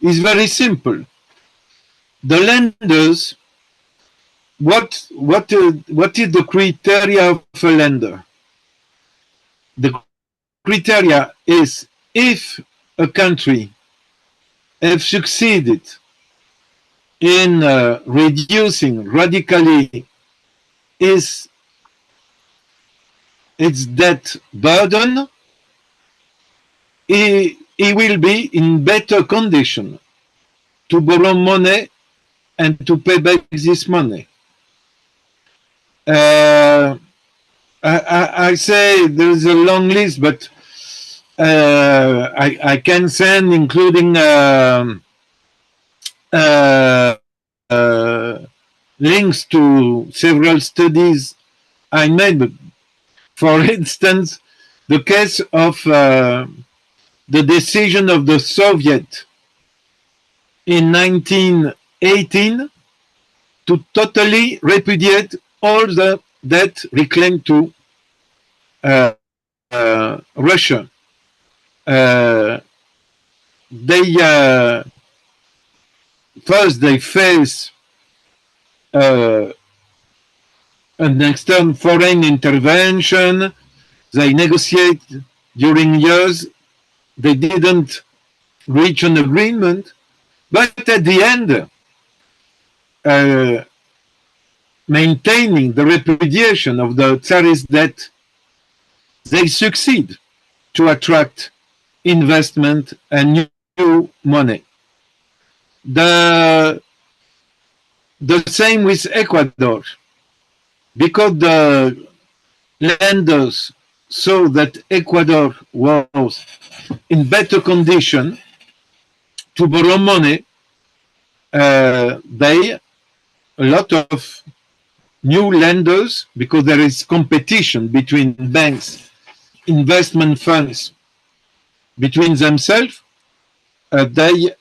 is very simple. The lenders, what is the criteria of a lender? The criteria is if a country have succeeded in reducing radically its debt burden, he will be in better condition to borrow money and to pay back this money. I say there is a long list, but I can send, including links to several studies I made. But for instance, the case of the decision of the Soviet in 1918 to totally repudiate all the debt reclaimed to Russia. They first they face an external foreign intervention. They negotiate during years. They didn't reach an agreement, but at the end, maintaining the repudiation of the Tsarist debt, they succeed to attract investment and new money. The same with Ecuador, because the lenders saw that Ecuador was in better condition to borrow money. A lot of new lenders, because there is competition between banks, investment funds, between themselves, they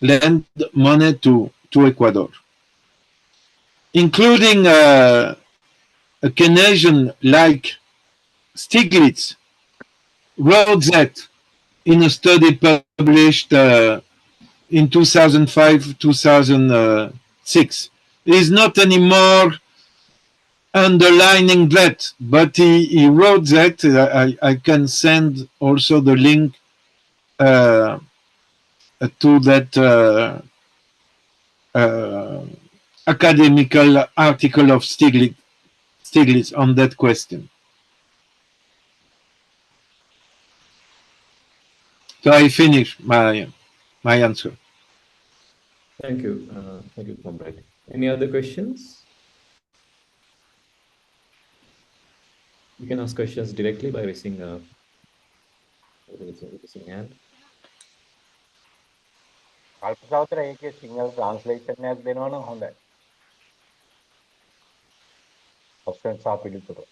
lend money to Ecuador, including a Canadian like Stiglitz wrote that in a study published in 2005-2006. It is not anymore underlining that, but he wrote that. I can send also the link to that academical article of Stiglitz on that question. So I finish my answer. Thank you, comrade. Any other questions? You can ask questions directly by raising hand. කල්පසාවතර ඒකේ Sinhala translation එකක් දෙනවා නම් හොඳයි. Option සහ පිළිතුරු.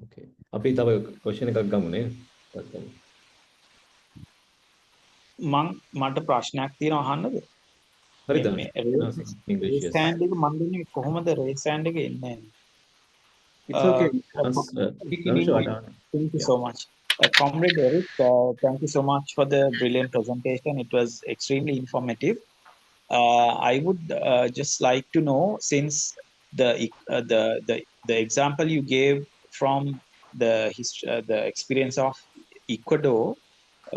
Okay. අපි තව question එකක් ගමු නේ. මට ප්‍රශ්නයක් තියෙනවා අහන්නද? හරිද? English yes. Hand එක මන් දෙන්නේ කොහොමද raise hand එක එන්නේ? It's okay. Thank you so much. Comrade Eric, thank you so much for the brilliant presentation. It was extremely informative. I would just like to know, since the example you gave from the experience of Ecuador,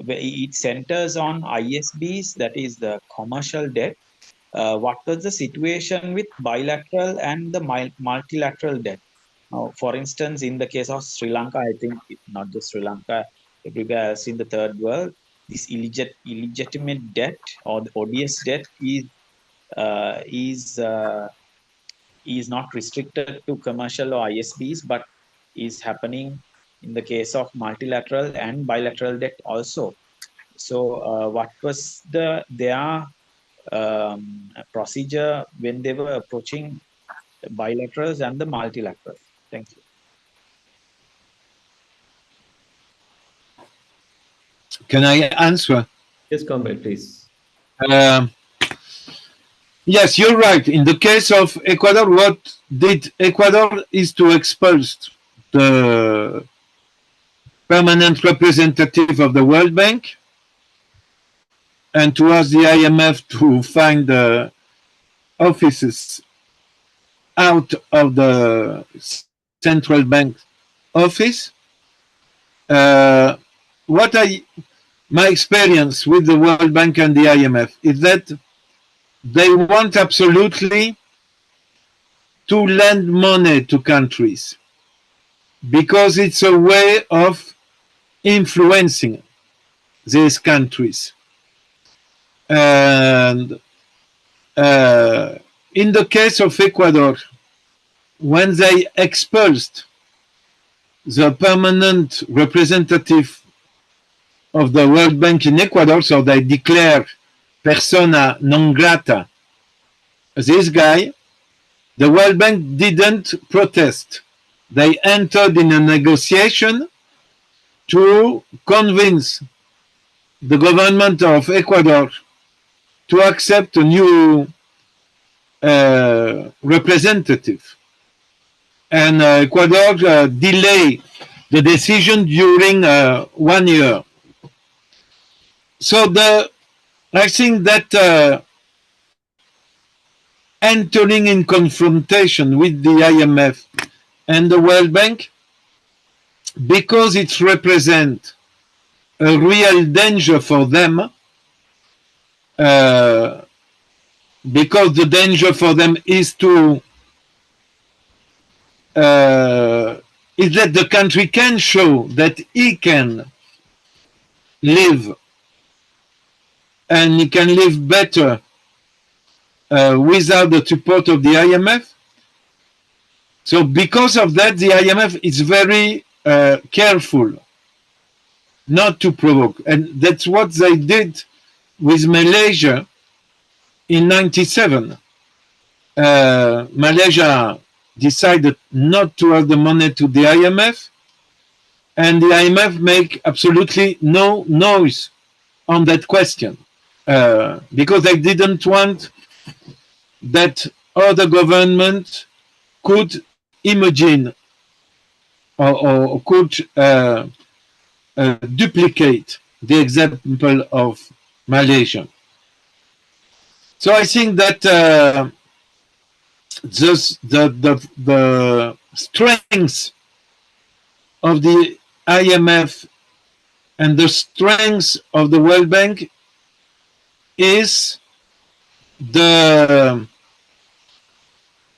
where it centers on ISBs, that is the commercial debt. What was the situation with bilateral and the multilateral debt? For instance, in the case of Sri Lanka, I think not just Sri Lanka, everywhere else in the third world, this illegitimate debt or the ODS debt is not restricted to commercial or ISBs, but is happening in the case of multilateral and bilateral debt also. So, what was their procedure when they were approaching the bilaterals and the multilaterals? Thank you. Can I answer? Yes, comrade, please. Yes, you're right. In the case of Ecuador, what did Ecuador is to expose the permanent representative of the World Bank and to ask the IMF to find the offices out of the central bank office. My experience with the World Bank and the IMF is that they want absolutely to lend money to countries because it's a way of influencing these countries. And in the case of Ecuador, when they expulsed the permanent representative of the World Bank in Ecuador, so they declare persona non grata this guy, the World Bank didn't protest. They entered in a negotiation to convince the government of Ecuador to accept a new representative. And Ecuador delayed the decision during 1 year. So I think that entering in confrontation with the IMF and the World Bank, because it represents a real danger for them, because the danger for them is that the country can show that it can live and it can live better without the support of the IMF. So because of that, the IMF is very careful not to provoke. And that's what they did with Malaysia in 97. Malaysia decided not to have the money to the IMF, and the IMF make absolutely no noise on that question because they didn't want that other government could imagine or could duplicate the example of Malaysia. So I think that the strength of the IMF and the strength of the World Bank is the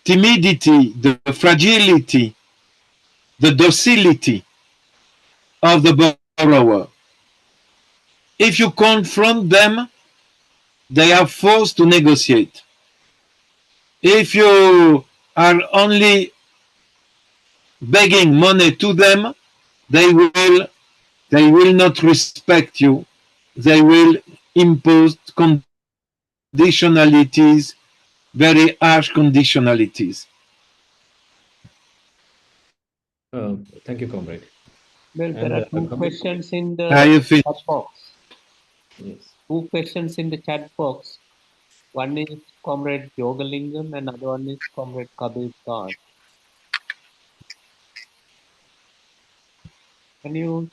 timidity, the fragility, the docility of the borrower. If you confront them, they are forced to negotiate. If you are only begging money to them, they will not respect you. They will impose conditionalities, very harsh conditionalities. Thank you, comrade. Well, there are two questions in the chat box. Yes. Two questions in the chat box. One is Comrade Yogalingam and another one is Comrade Kabir Khan. Can you,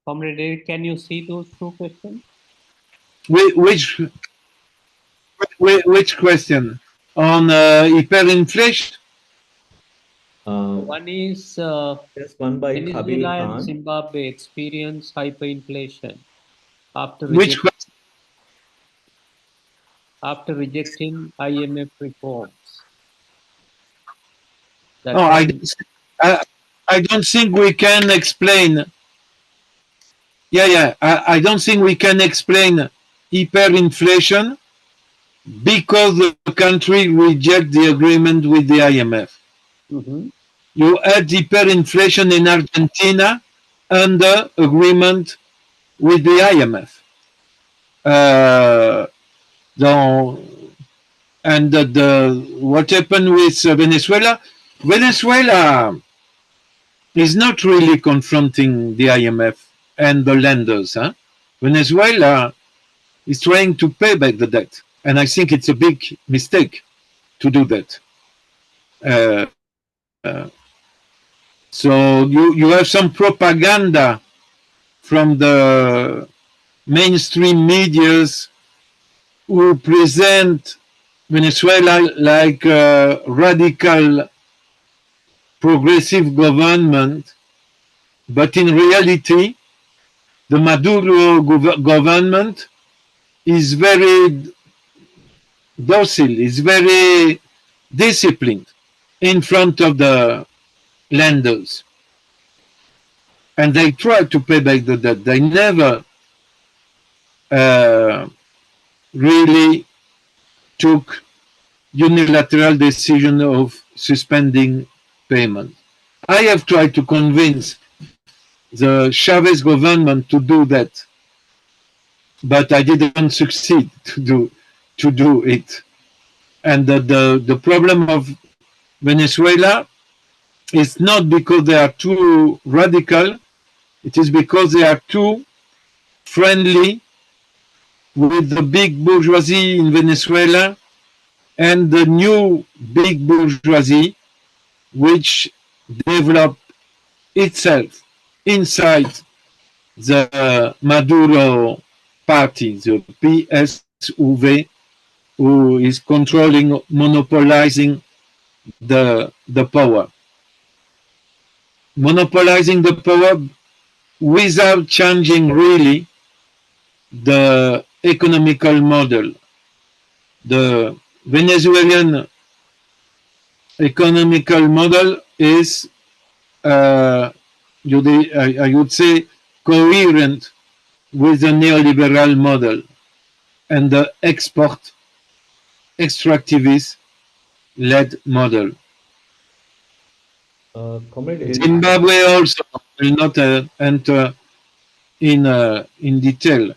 Comrade David, can you see those two questions? Which question? On hyperinflation? One is There's one by Kabir Venezuela and Khan. Zimbabwe experience hyperinflation after rejecting IMF reforms. No, I don't think we can explain. I don't think we can explain hyperinflation because the country reject the agreement with the IMF. Mm-hmm. You had hyperinflation in Argentina under agreement with the IMF. And what happened with Venezuela? Venezuela is not really confronting the IMF and the lenders. Venezuela is trying to pay back the debt. And I think it's a big mistake to do that. So you have some propaganda from the mainstream medias who present Venezuela like a radical progressive government, but in reality, the Maduro government is very docile, is very disciplined in front of the lenders. And they try to pay back the debt. They never really took unilateral decision of suspending payment. I have tried to convince the Chavez government to do that, but I didn't succeed to do it. And the problem of Venezuela is not because they are too radical, it is because they are too friendly with the big bourgeoisie in Venezuela and the new big bourgeoisie which developed itself inside the Maduro party, the PSUV, who is controlling, monopolizing the power. Monopolizing the power without changing really the economical model. The Venezuelan economical model is, I would say, coherent with the neoliberal model and the export extractivist-led model. Zimbabwe also will not enter in detail.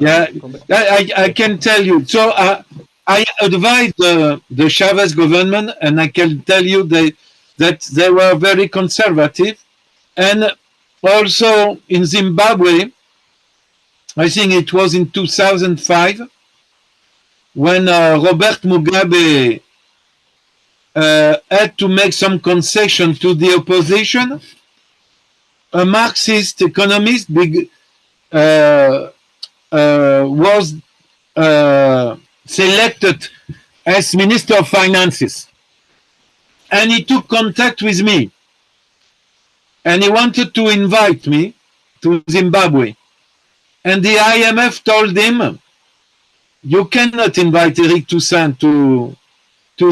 I can tell you. So I advise the Chavez government, and I can tell you that they were very conservative. And also in Zimbabwe, I think it was in 2005, when Robert Mugabe had to make some concession to the opposition, a Marxist economist was selected as Minister of Finances. And he took contact with me. And he wanted to invite me to Zimbabwe. And the IMF told him, you cannot invite Eric Toussaint to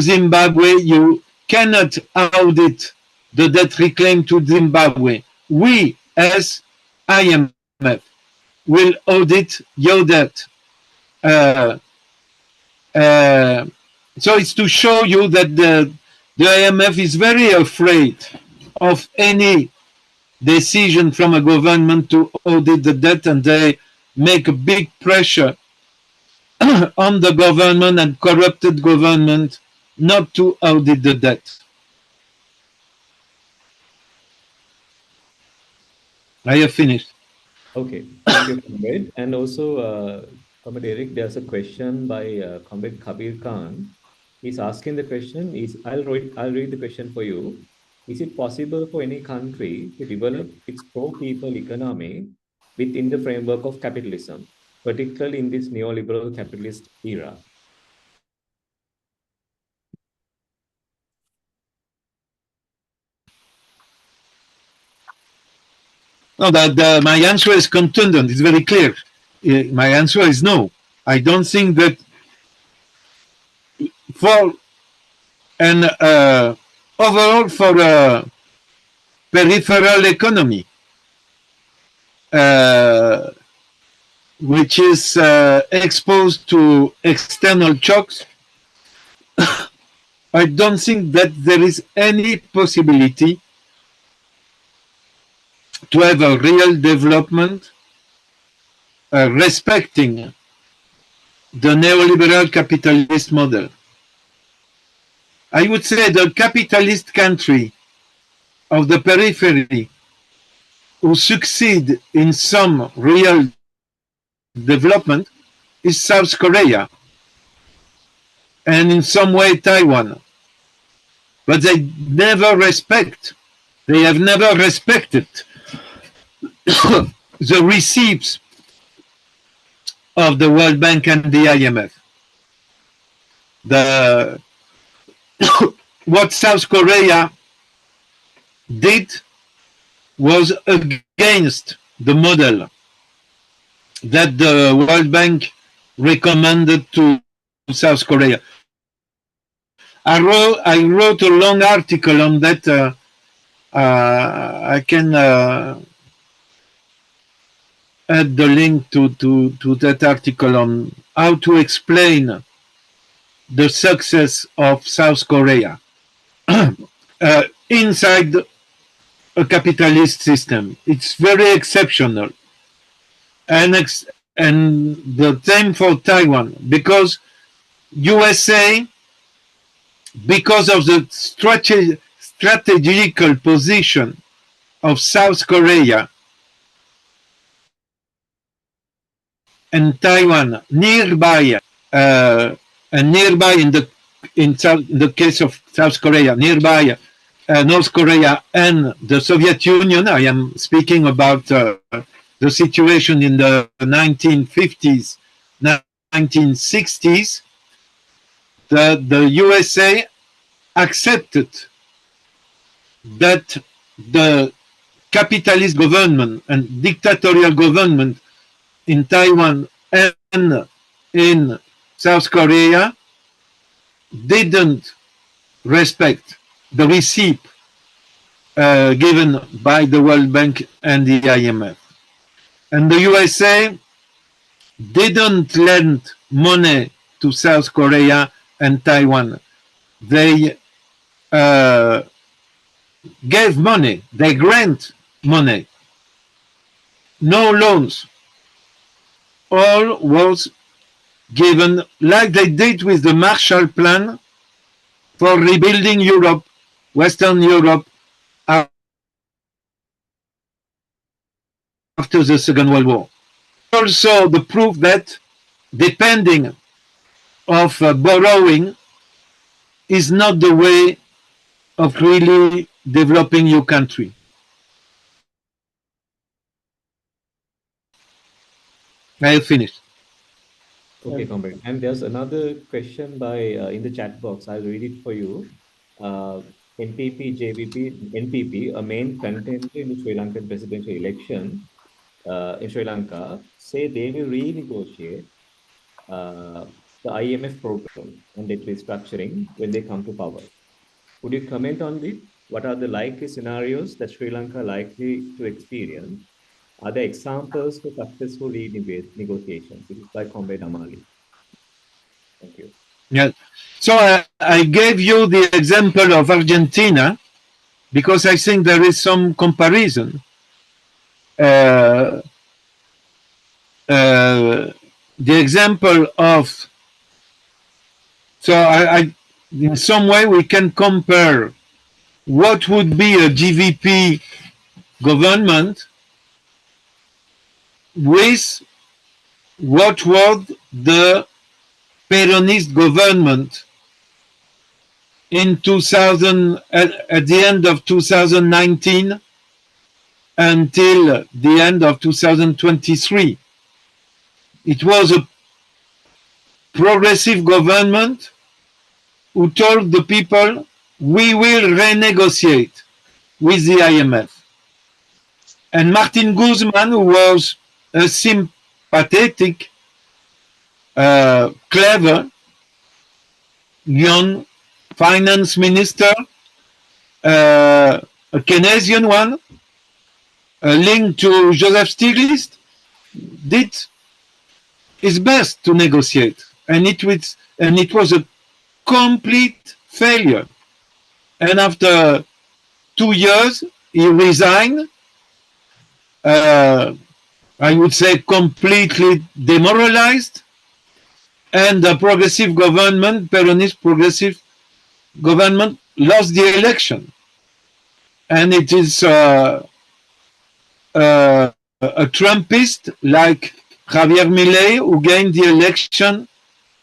Zimbabwe. You cannot audit the debt reclaimed to Zimbabwe. We, as IMF, will audit your debt. So it's to show you that the IMF is very afraid of any decision from a government to audit the debt, and they make a big pressure on the government and corrupted government not to audit the debt. I have finished. Okay, thank you, Comrade. And also, Comrade Eric, there's a question by Comrade Kabir Khan. He's asking the question, I'll read the question for you. Is it possible for any country to develop its pro-people economy within the framework of capitalism, particularly in this neoliberal capitalist era? No, my answer is contundent. It's very clear. My answer is no. I don't think that for an overall for a peripheral economy, which is exposed to external shocks, I don't think that there is any possibility to have a real development respecting the neoliberal capitalist model. I would say the capitalist country of the periphery who succeed in some real development is South Korea and in some way Taiwan. But they have never respected the receipts of the World Bank and the IMF. What South Korea did was against the model that the World Bank recommended to South Korea. I wrote a long article on that. I can add the link to that article on how to explain the success of South Korea inside a capitalist system. It's very exceptional. And the same for Taiwan, because USA, because of the strategical position of South Korea and Taiwan nearby, and nearby in the case of South Korea, nearby North Korea and the Soviet Union. I am speaking about the situation in the 1950s, 1960s. The USA accepted that the capitalist government and dictatorial government in Taiwan and in South Korea didn't respect the receipt given by the World Bank and the IMF. And the USA didn't lend money to South Korea and Taiwan. They gave money, they grant money, no loans. All was given, like they did with the Marshall Plan for rebuilding Europe, Western Europe, after the Second World War. Also the proof that depending of borrowing is not the way of really developing your country. I have finished. Okay, comrade. And there's another question by in the chat box. I'll read it for you. NPP, JVP, NPP, a main contender in the Sri Lankan presidential election in Sri Lanka, say they will renegotiate uh, the IMF program and debt restructuring when they come to power. Would you comment on it? What are the likely scenarios that Sri Lanka likely to experience? Are there examples for successful renegotiations? This is by Comrade Amali. Thank you. Yeah. So I gave you the example of Argentina because I think there is some comparison. Uh, the example of in some way we can compare what would be a GVP government with what was the Peronist government in 2000 at the end of 2019 until the end of 2023. It was a progressive government who told the people, we will renegotiate with the IMF. And Martin Guzman, who was a sympathetic, clever, young finance minister, a Keynesian one, linked to Joseph Stiglitz, did his best to negotiate. And it was a complete failure. And after 2 years, he resigned, uh, I would say completely demoralized, and the progressive government, Peronist progressive government, lost the election. And it is a Trumpist like Javier Milei who gained the election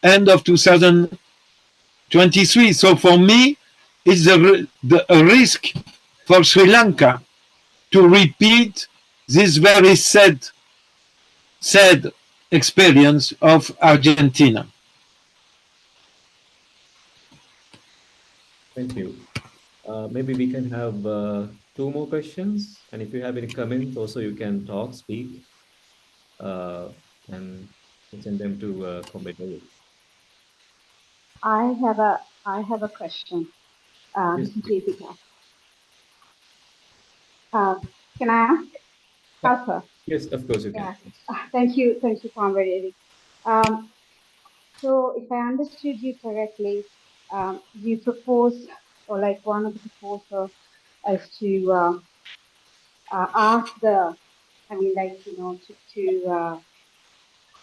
end of 2023. So for me, it's a risk for Sri Lanka to repeat this very sad experience of Argentina. Thank you. Maybe we can have two more questions. And if you have any comments, also you can talk, speak, uh, and send them to Comrade David. I have a question, Yes, Deepika. Uh, can I ask? Alpha. yes, of course you can. Yeah. Thank you, Comrade Eric. So if I understood you correctly, you propose, or like one of the proposals is to ask the, I mean, like, you know, to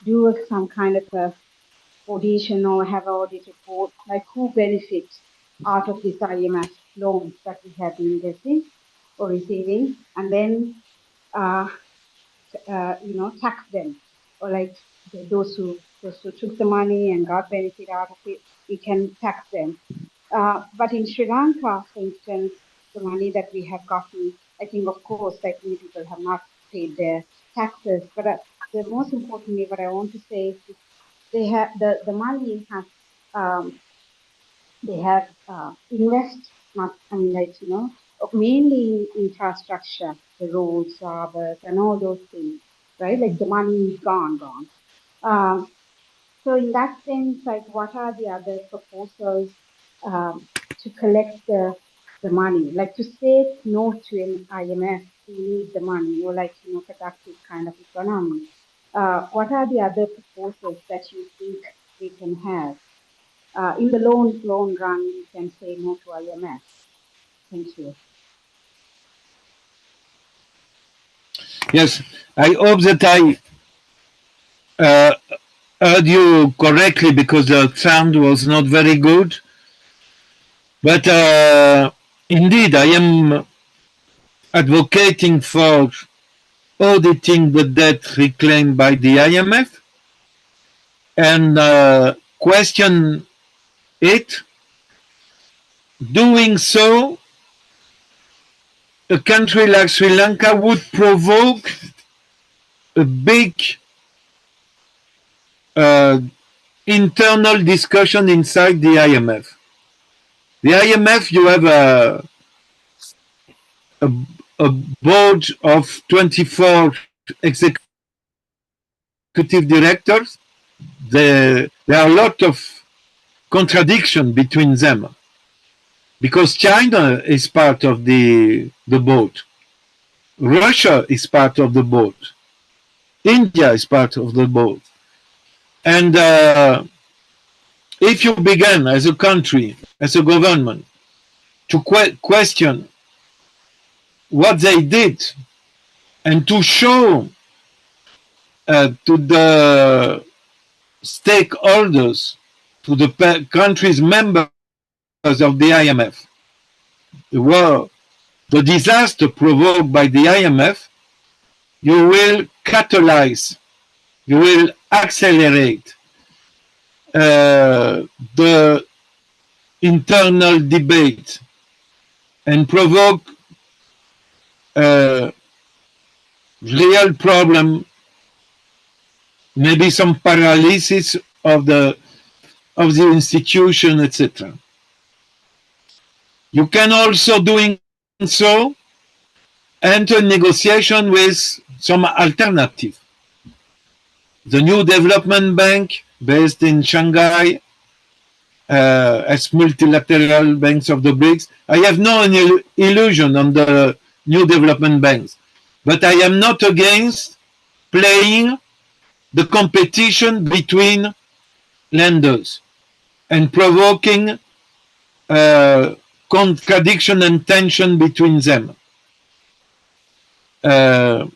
do some kind of a audition or have an audit report, like who benefits out of this IMF loans that we have been getting or receiving, and then uh, tax them, or like those who took the money and got benefit out of it, we can tax them. But in Sri Lanka, for instance, the money that we have gotten, I think, of course, like many people have not paid their taxes. But the most importantly, what I want to say is they have the money has they have invest not I mean like mainly in infrastructure, the roads, harbors, and all those things, right? Like the money is gone. Um, so in that sense, like what are the other proposals to collect the money? Like to say no to an IMF, we need the money, or like productive kind of economy. What are the other proposals that you think we can have? In the long run, we can say no to IMF. Thank you. Yes, I hope that I uh, heard you correctly because the sound was not very good. But indeed, I am advocating for auditing the debt reclaimed by the IMF and question it. Doing so, a country like Sri Lanka would provoke a big internal discussion inside the IMF. The IMF, you have a, a board of 24 executive directors. There are a lot of contradiction between them because China is part of the board, Russia is part of the board, India is part of the board, and if you begin as a country, as a government, to question what they did and to show to the stakeholders, to the countries members of the IMF, were the disaster provoked by the IMF, you will catalyze, you will accelerate the internal debate and provoke real problem, maybe some paralysis of the institution, etc. You can also doing so enter negotiation with some alternative. The new development bank based in Shanghai as multilateral banks of the BRICS. I have no illusion on the new development banks, but I am not against playing the competition between lenders and provoking contradiction and tension between them. And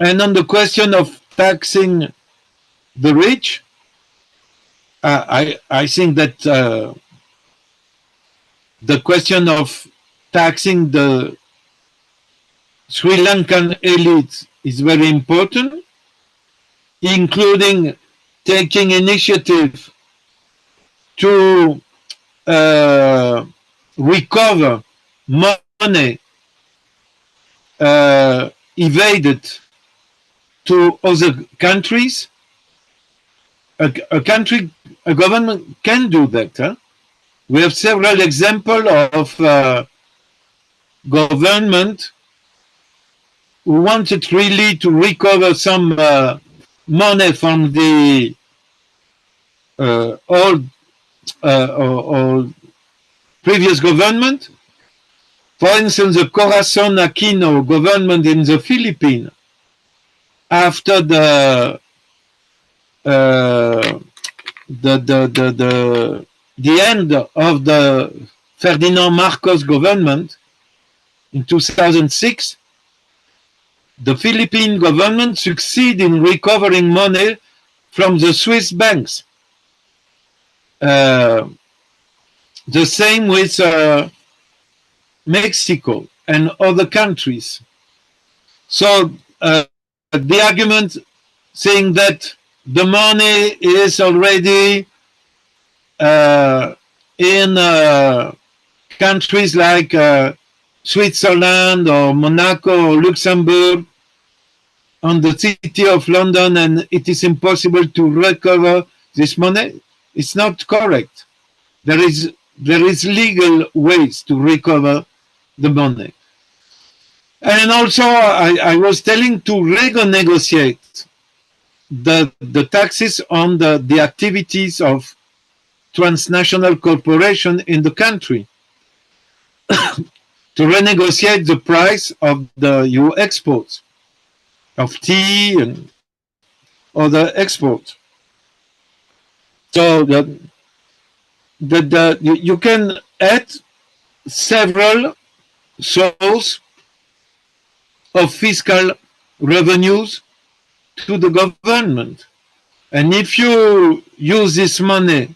on the question of taxing the rich, I think that the question of taxing the Sri Lankan elite is very important, including taking initiative to recover money evaded to other countries. A government can do that. Huh? We have several examples of government who wanted really to recover some money from the old or previous government. For instance, the Corazon Aquino government in the Philippines, after the end of the Ferdinand Marcos government in 2006, the Philippine government succeeded in recovering money from the Swiss banks. The same with Mexico and other countries. So the argument saying that the money is already in countries like Switzerland or Monaco or Luxembourg on the city of London, and it is impossible to recover this money, it's not correct. There is legal ways to recover the money. And also, I was telling to renegotiate the taxes on the activities of transnational corporation in the country, to renegotiate the price of your exports of tea and other exports. So you can add several sources of fiscal revenues to the government. And if you use this money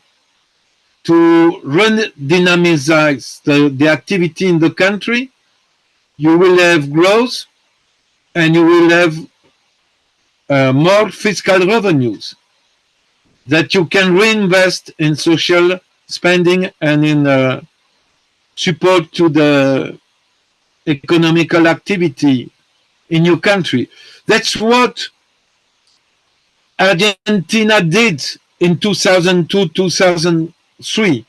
to redynamize the activity in the country, you will have growth and you will have more fiscal revenues that you can reinvest in social spending and in support to the economical activity in your country. That's what Argentina did in 2002-2003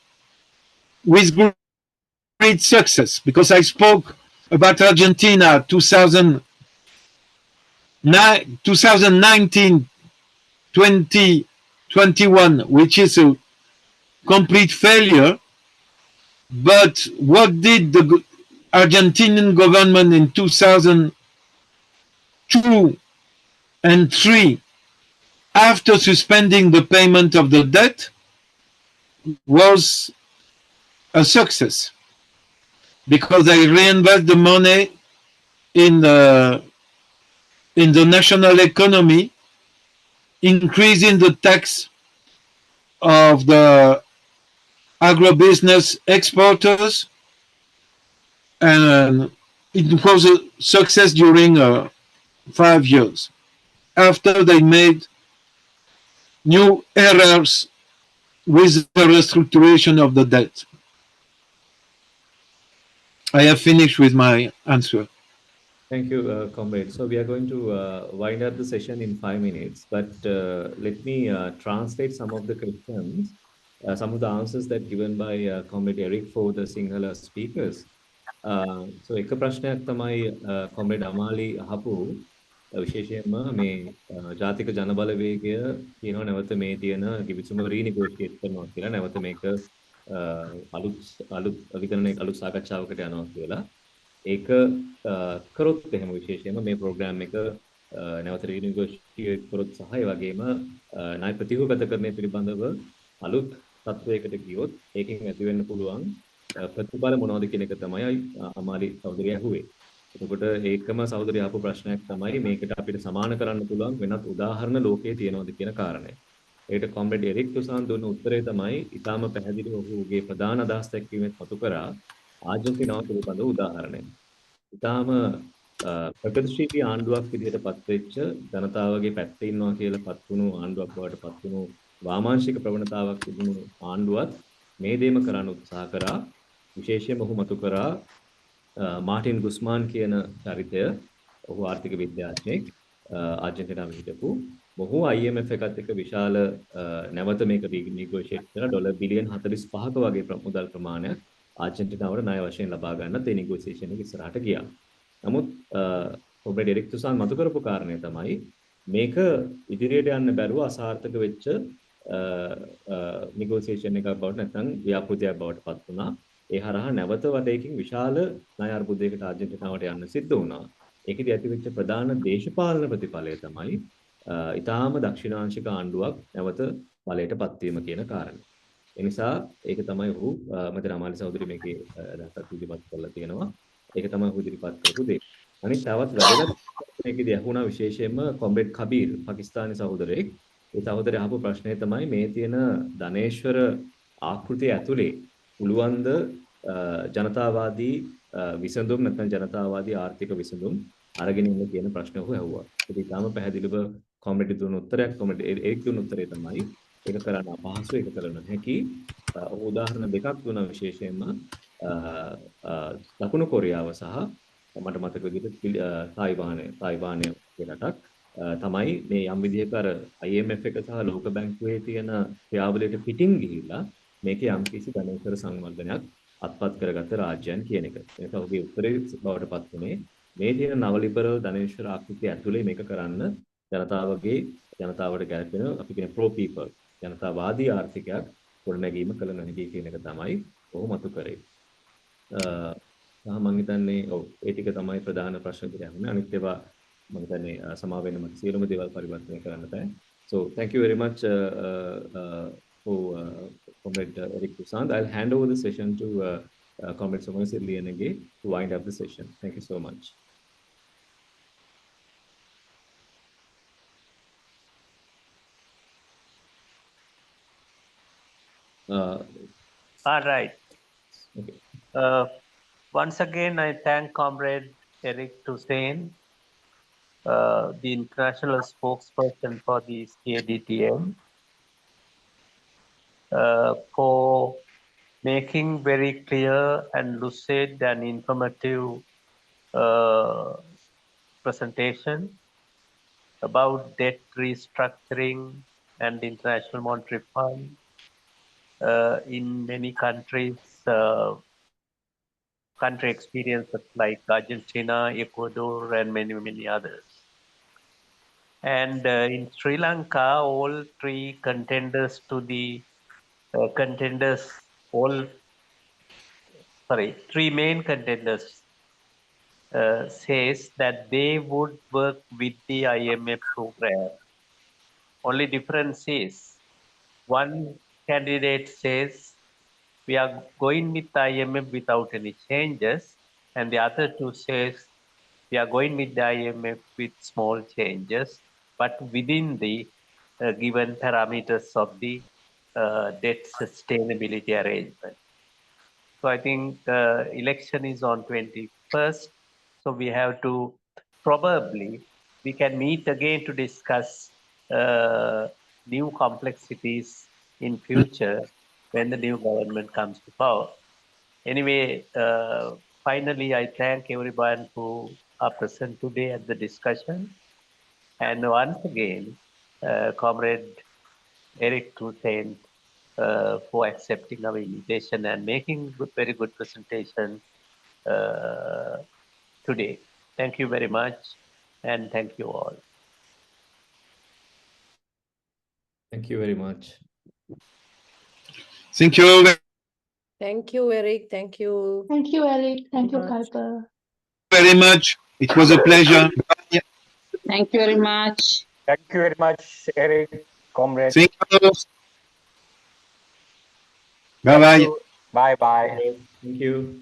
with great success, because I spoke about Argentina 2019, 2021, which is a complete failure. But what did the Argentinian government in 2002 and 3, after suspending the payment of the debt, was a success, because they reinvest the money in the national economy, increasing the tax of the agribusiness exporters, and it was a success during 5 years. After they made new errors with the restructuration of the debt. I have finished with my answer. Thank you, comrade. So we are going to wind up the session in 5 minutes, but let me translate some of the questions, some of the answers that given by comrade Eric for the Sinhala speakers. So එක ප්‍රශ්නයක් තමයි comrade Amali අහපු විශේෂයෙන්ම මේ ජාතික ජනබලවේගය කියනවා නැවත මේ තියෙන කිවිසුම රීනිගෝෂিয়েට් කරනවා කියලා නැවත මේක අලුත් විකරණයක අලුත් සාකච්ඡාවකට යනවා කියලා. ඒක කරොත් එහෙම විශේෂයෙන්ම මේ ප්‍රෝග්‍රෑම් එක නැවත රීනිගෝෂিয়েට් කරොත් සහ ඒ වගේම ණය ප්‍රතිගතකරණය පිළිබඳව අලුත් තත්වයකට ගියොත් ඒකෙන් ඇති වෙන්න පුළුවන් ප්‍රතිඵල මොනවද කියන එක තමයි අමාලි සහෝදරිය අහුවේ. එතකොට ඒකම සහෝදරිය අහපු ප්‍රශ්නයක් තමයි මේකට අපිට සමාන කරන්න පුළුවන් වෙනත් උදාහරණ ලෝකයේ තියෙනවද කියන කාරණය. ඒකට කොම්රේඩ් එරික් තුසාන් දුන්න උත්තරය තමයි ඊටාම පැහැදිලිව ඔහුගේ ප්‍රධාන අදහස් දැක්වීමෙන් මතු කරා ආජන්ටිනාව පිළිබඳ උදාහරණයක්. ඊටාම ප්‍රගතිශීලී ආණ්ඩුවක් විදිහට පත්වෙච්ච ජනතාවගේ පැත්තේ ඉන්නවා කියලා පත්වුණු ආණ්ඩුවක් බවට පත්වුණු වාමාංශික ප්‍රවණතාවක් තිබුණු ආණ්ඩුවත් මේ දේම කරන්න උත්සාහ කරා. විශේෂයෙන්ම ඔහු මතු කරා මාටින් ගුස්මාන් කියන චරිතය. ඔහු ආර්ථික විද්‍යාඥයෙක් ආර්ජන්ටිනාවේ හිටපු. ඔහු IMF එකත් එක්ක විශාල නැවත මේක රීනිගෝෂিয়েට් කරලා ඩොලර් බිලියන් 45ක වගේ මුදල් ප්‍රමාණයක් ආර්ජන්ටිනාවට ණය වශයෙන් ලබා ගන්නත් ඒ නිගෝසියේෂන් එක ඉස්සරහට ගියා. නමුත් කොම්රේඩ් එරික් තුසාන් මතු කරපු කාරණය තමයි මේක ඉදිරියට යන්න බැරුව අසාර්ථක වෙච්ච නිගෝසියේෂන් එකක් බවට නැත්නම් ව්‍යාපෘතියක් බවට පත් වුණා. ඒ හරහා නැවත වටේකින් විශාල ණය අර්බුදයකට ආර්ජන්ටිනාවට යන්න සිද්ධ වුණා. ඒකෙදි ඇතිවෙච්ච ප්‍රධාන දේශපාලන ප්‍රතිඵලය තමයි ඊටාම දක්ෂිණාංශික ආණ්ඩුවක් නැවත බලයට පත්වීම කියන කාරණය. ඒ නිසා ඒක තමයි ඔහු මතර අමාලි සහෝදරි මේකේ අදහසක් ඉදිරිපත් කරලා තියෙනවා. ඒක තමයි ඔහු ඉදිරිපත් කරපු දේ. අනිත් තවත් වැදගත් මේකේදී අහුණා විශේෂයෙන්ම කොම්රේඩ් කබීර් පාකිස්තානි සහෝදරයෙක්. ඒ සහෝදරය අහපු ප්‍රශ්නය තමයි මේ තියෙන ධනේශ්වර ආකෘතිය ඇතුලේ පුළුවන්ද ජනතාවාදී විසඳුම් නැත්නම් ජනතාවාදී ආර්ථික විසඳුම් අරගෙන ඉන්න කියන ප්‍රශ්න ඔහු ඇහුවා. ඒක ඉතාම පැහැදිලිව කොම්රේඩ් දුන්න උත්තරයක්. කොම්රේඩ් එරික් දුන්න උත්තරය තමයි ඒක කරන්න අපහසු, ඒක කරන්න හැකි. උදාහරණ දෙකක් දුන්නා විශේෂයෙන්ම දකුණු කොරියාව සහ මට මතක විදිහට තායිවානය කියලාටක් තමයි මේ යම් විදිහක අර IMF එක සහ ලෝක බැංකුවේ තියෙන ක්‍රියාවලියට පිටින් ගිහිල්ලා මේකේ යම් කිසි ධනේශ්වර සංවර්ධනයක් අත්පත් කරගත්ත රාජ්‍යයන් කියන එක. ඒක ඔහුගේ උත්තරේ බවට පත් වුණේ මේ තියෙන නව ලිබරල් ධනේශ්වර ආකෘතිය ඇතුලේ මේක කරන්න ජනතාවට ගැලපෙන අපි කියන ප්‍රෝ පීපල් ජනතාවාදී ආර්ථිකයක් ගොඩනැගීම කළ නොහැකි කියන එක තමයි ඔහු මතු කරේ. මම හිතන්නේ ඒ ටික තමයි ප්‍රධාන ප්‍රශ්න ටික යන්නේ. අනිත් ඒවා මම හිතන්නේ සමා වෙන්න මට සියලුම දේවල් පරිවර්තනය කරන්න බෑ. So thank you very much for Comrade Eric Tusand. I'll hand over the session to Comrade Somerset Lienege to wind up the session. Thank you so much. All right. Okay. Once again, I thank Comrade Eric Tusand, the international spokesperson for the CADTM, for making very clear and lucid and informative presentation about debt restructuring and the International Monetary Fund. In many countries, country experiences like Argentina, Ecuador, and many others. And in Sri Lanka, all three contenders to the three main contenders says that they would work with the IMF program. Only difference is one candidate says we are going with IMF without any changes, and the other two says we are going with the IMF with small changes, but within the given parameters of the debt sustainability arrangement. So I think election is on 21st. So we have to we can meet again to discuss new complexities in future when the new government comes to power. Anyway, finally, I thank everyone who are present today at the discussion. And once again, Comrade Eric Toussaint for accepting our invitation and making very good presentation today. Thank you very much, and thank you all. Thank you very much. Thank you Thank you, Eric. Thank you. Thank you, Eric. Thank you, Much. Kalpa. very much. It was a pleasure. Thank you very much. Thank you very much, Eric, comrade. Thank you. Thank Bye-bye. you. Bye bye. Thank you.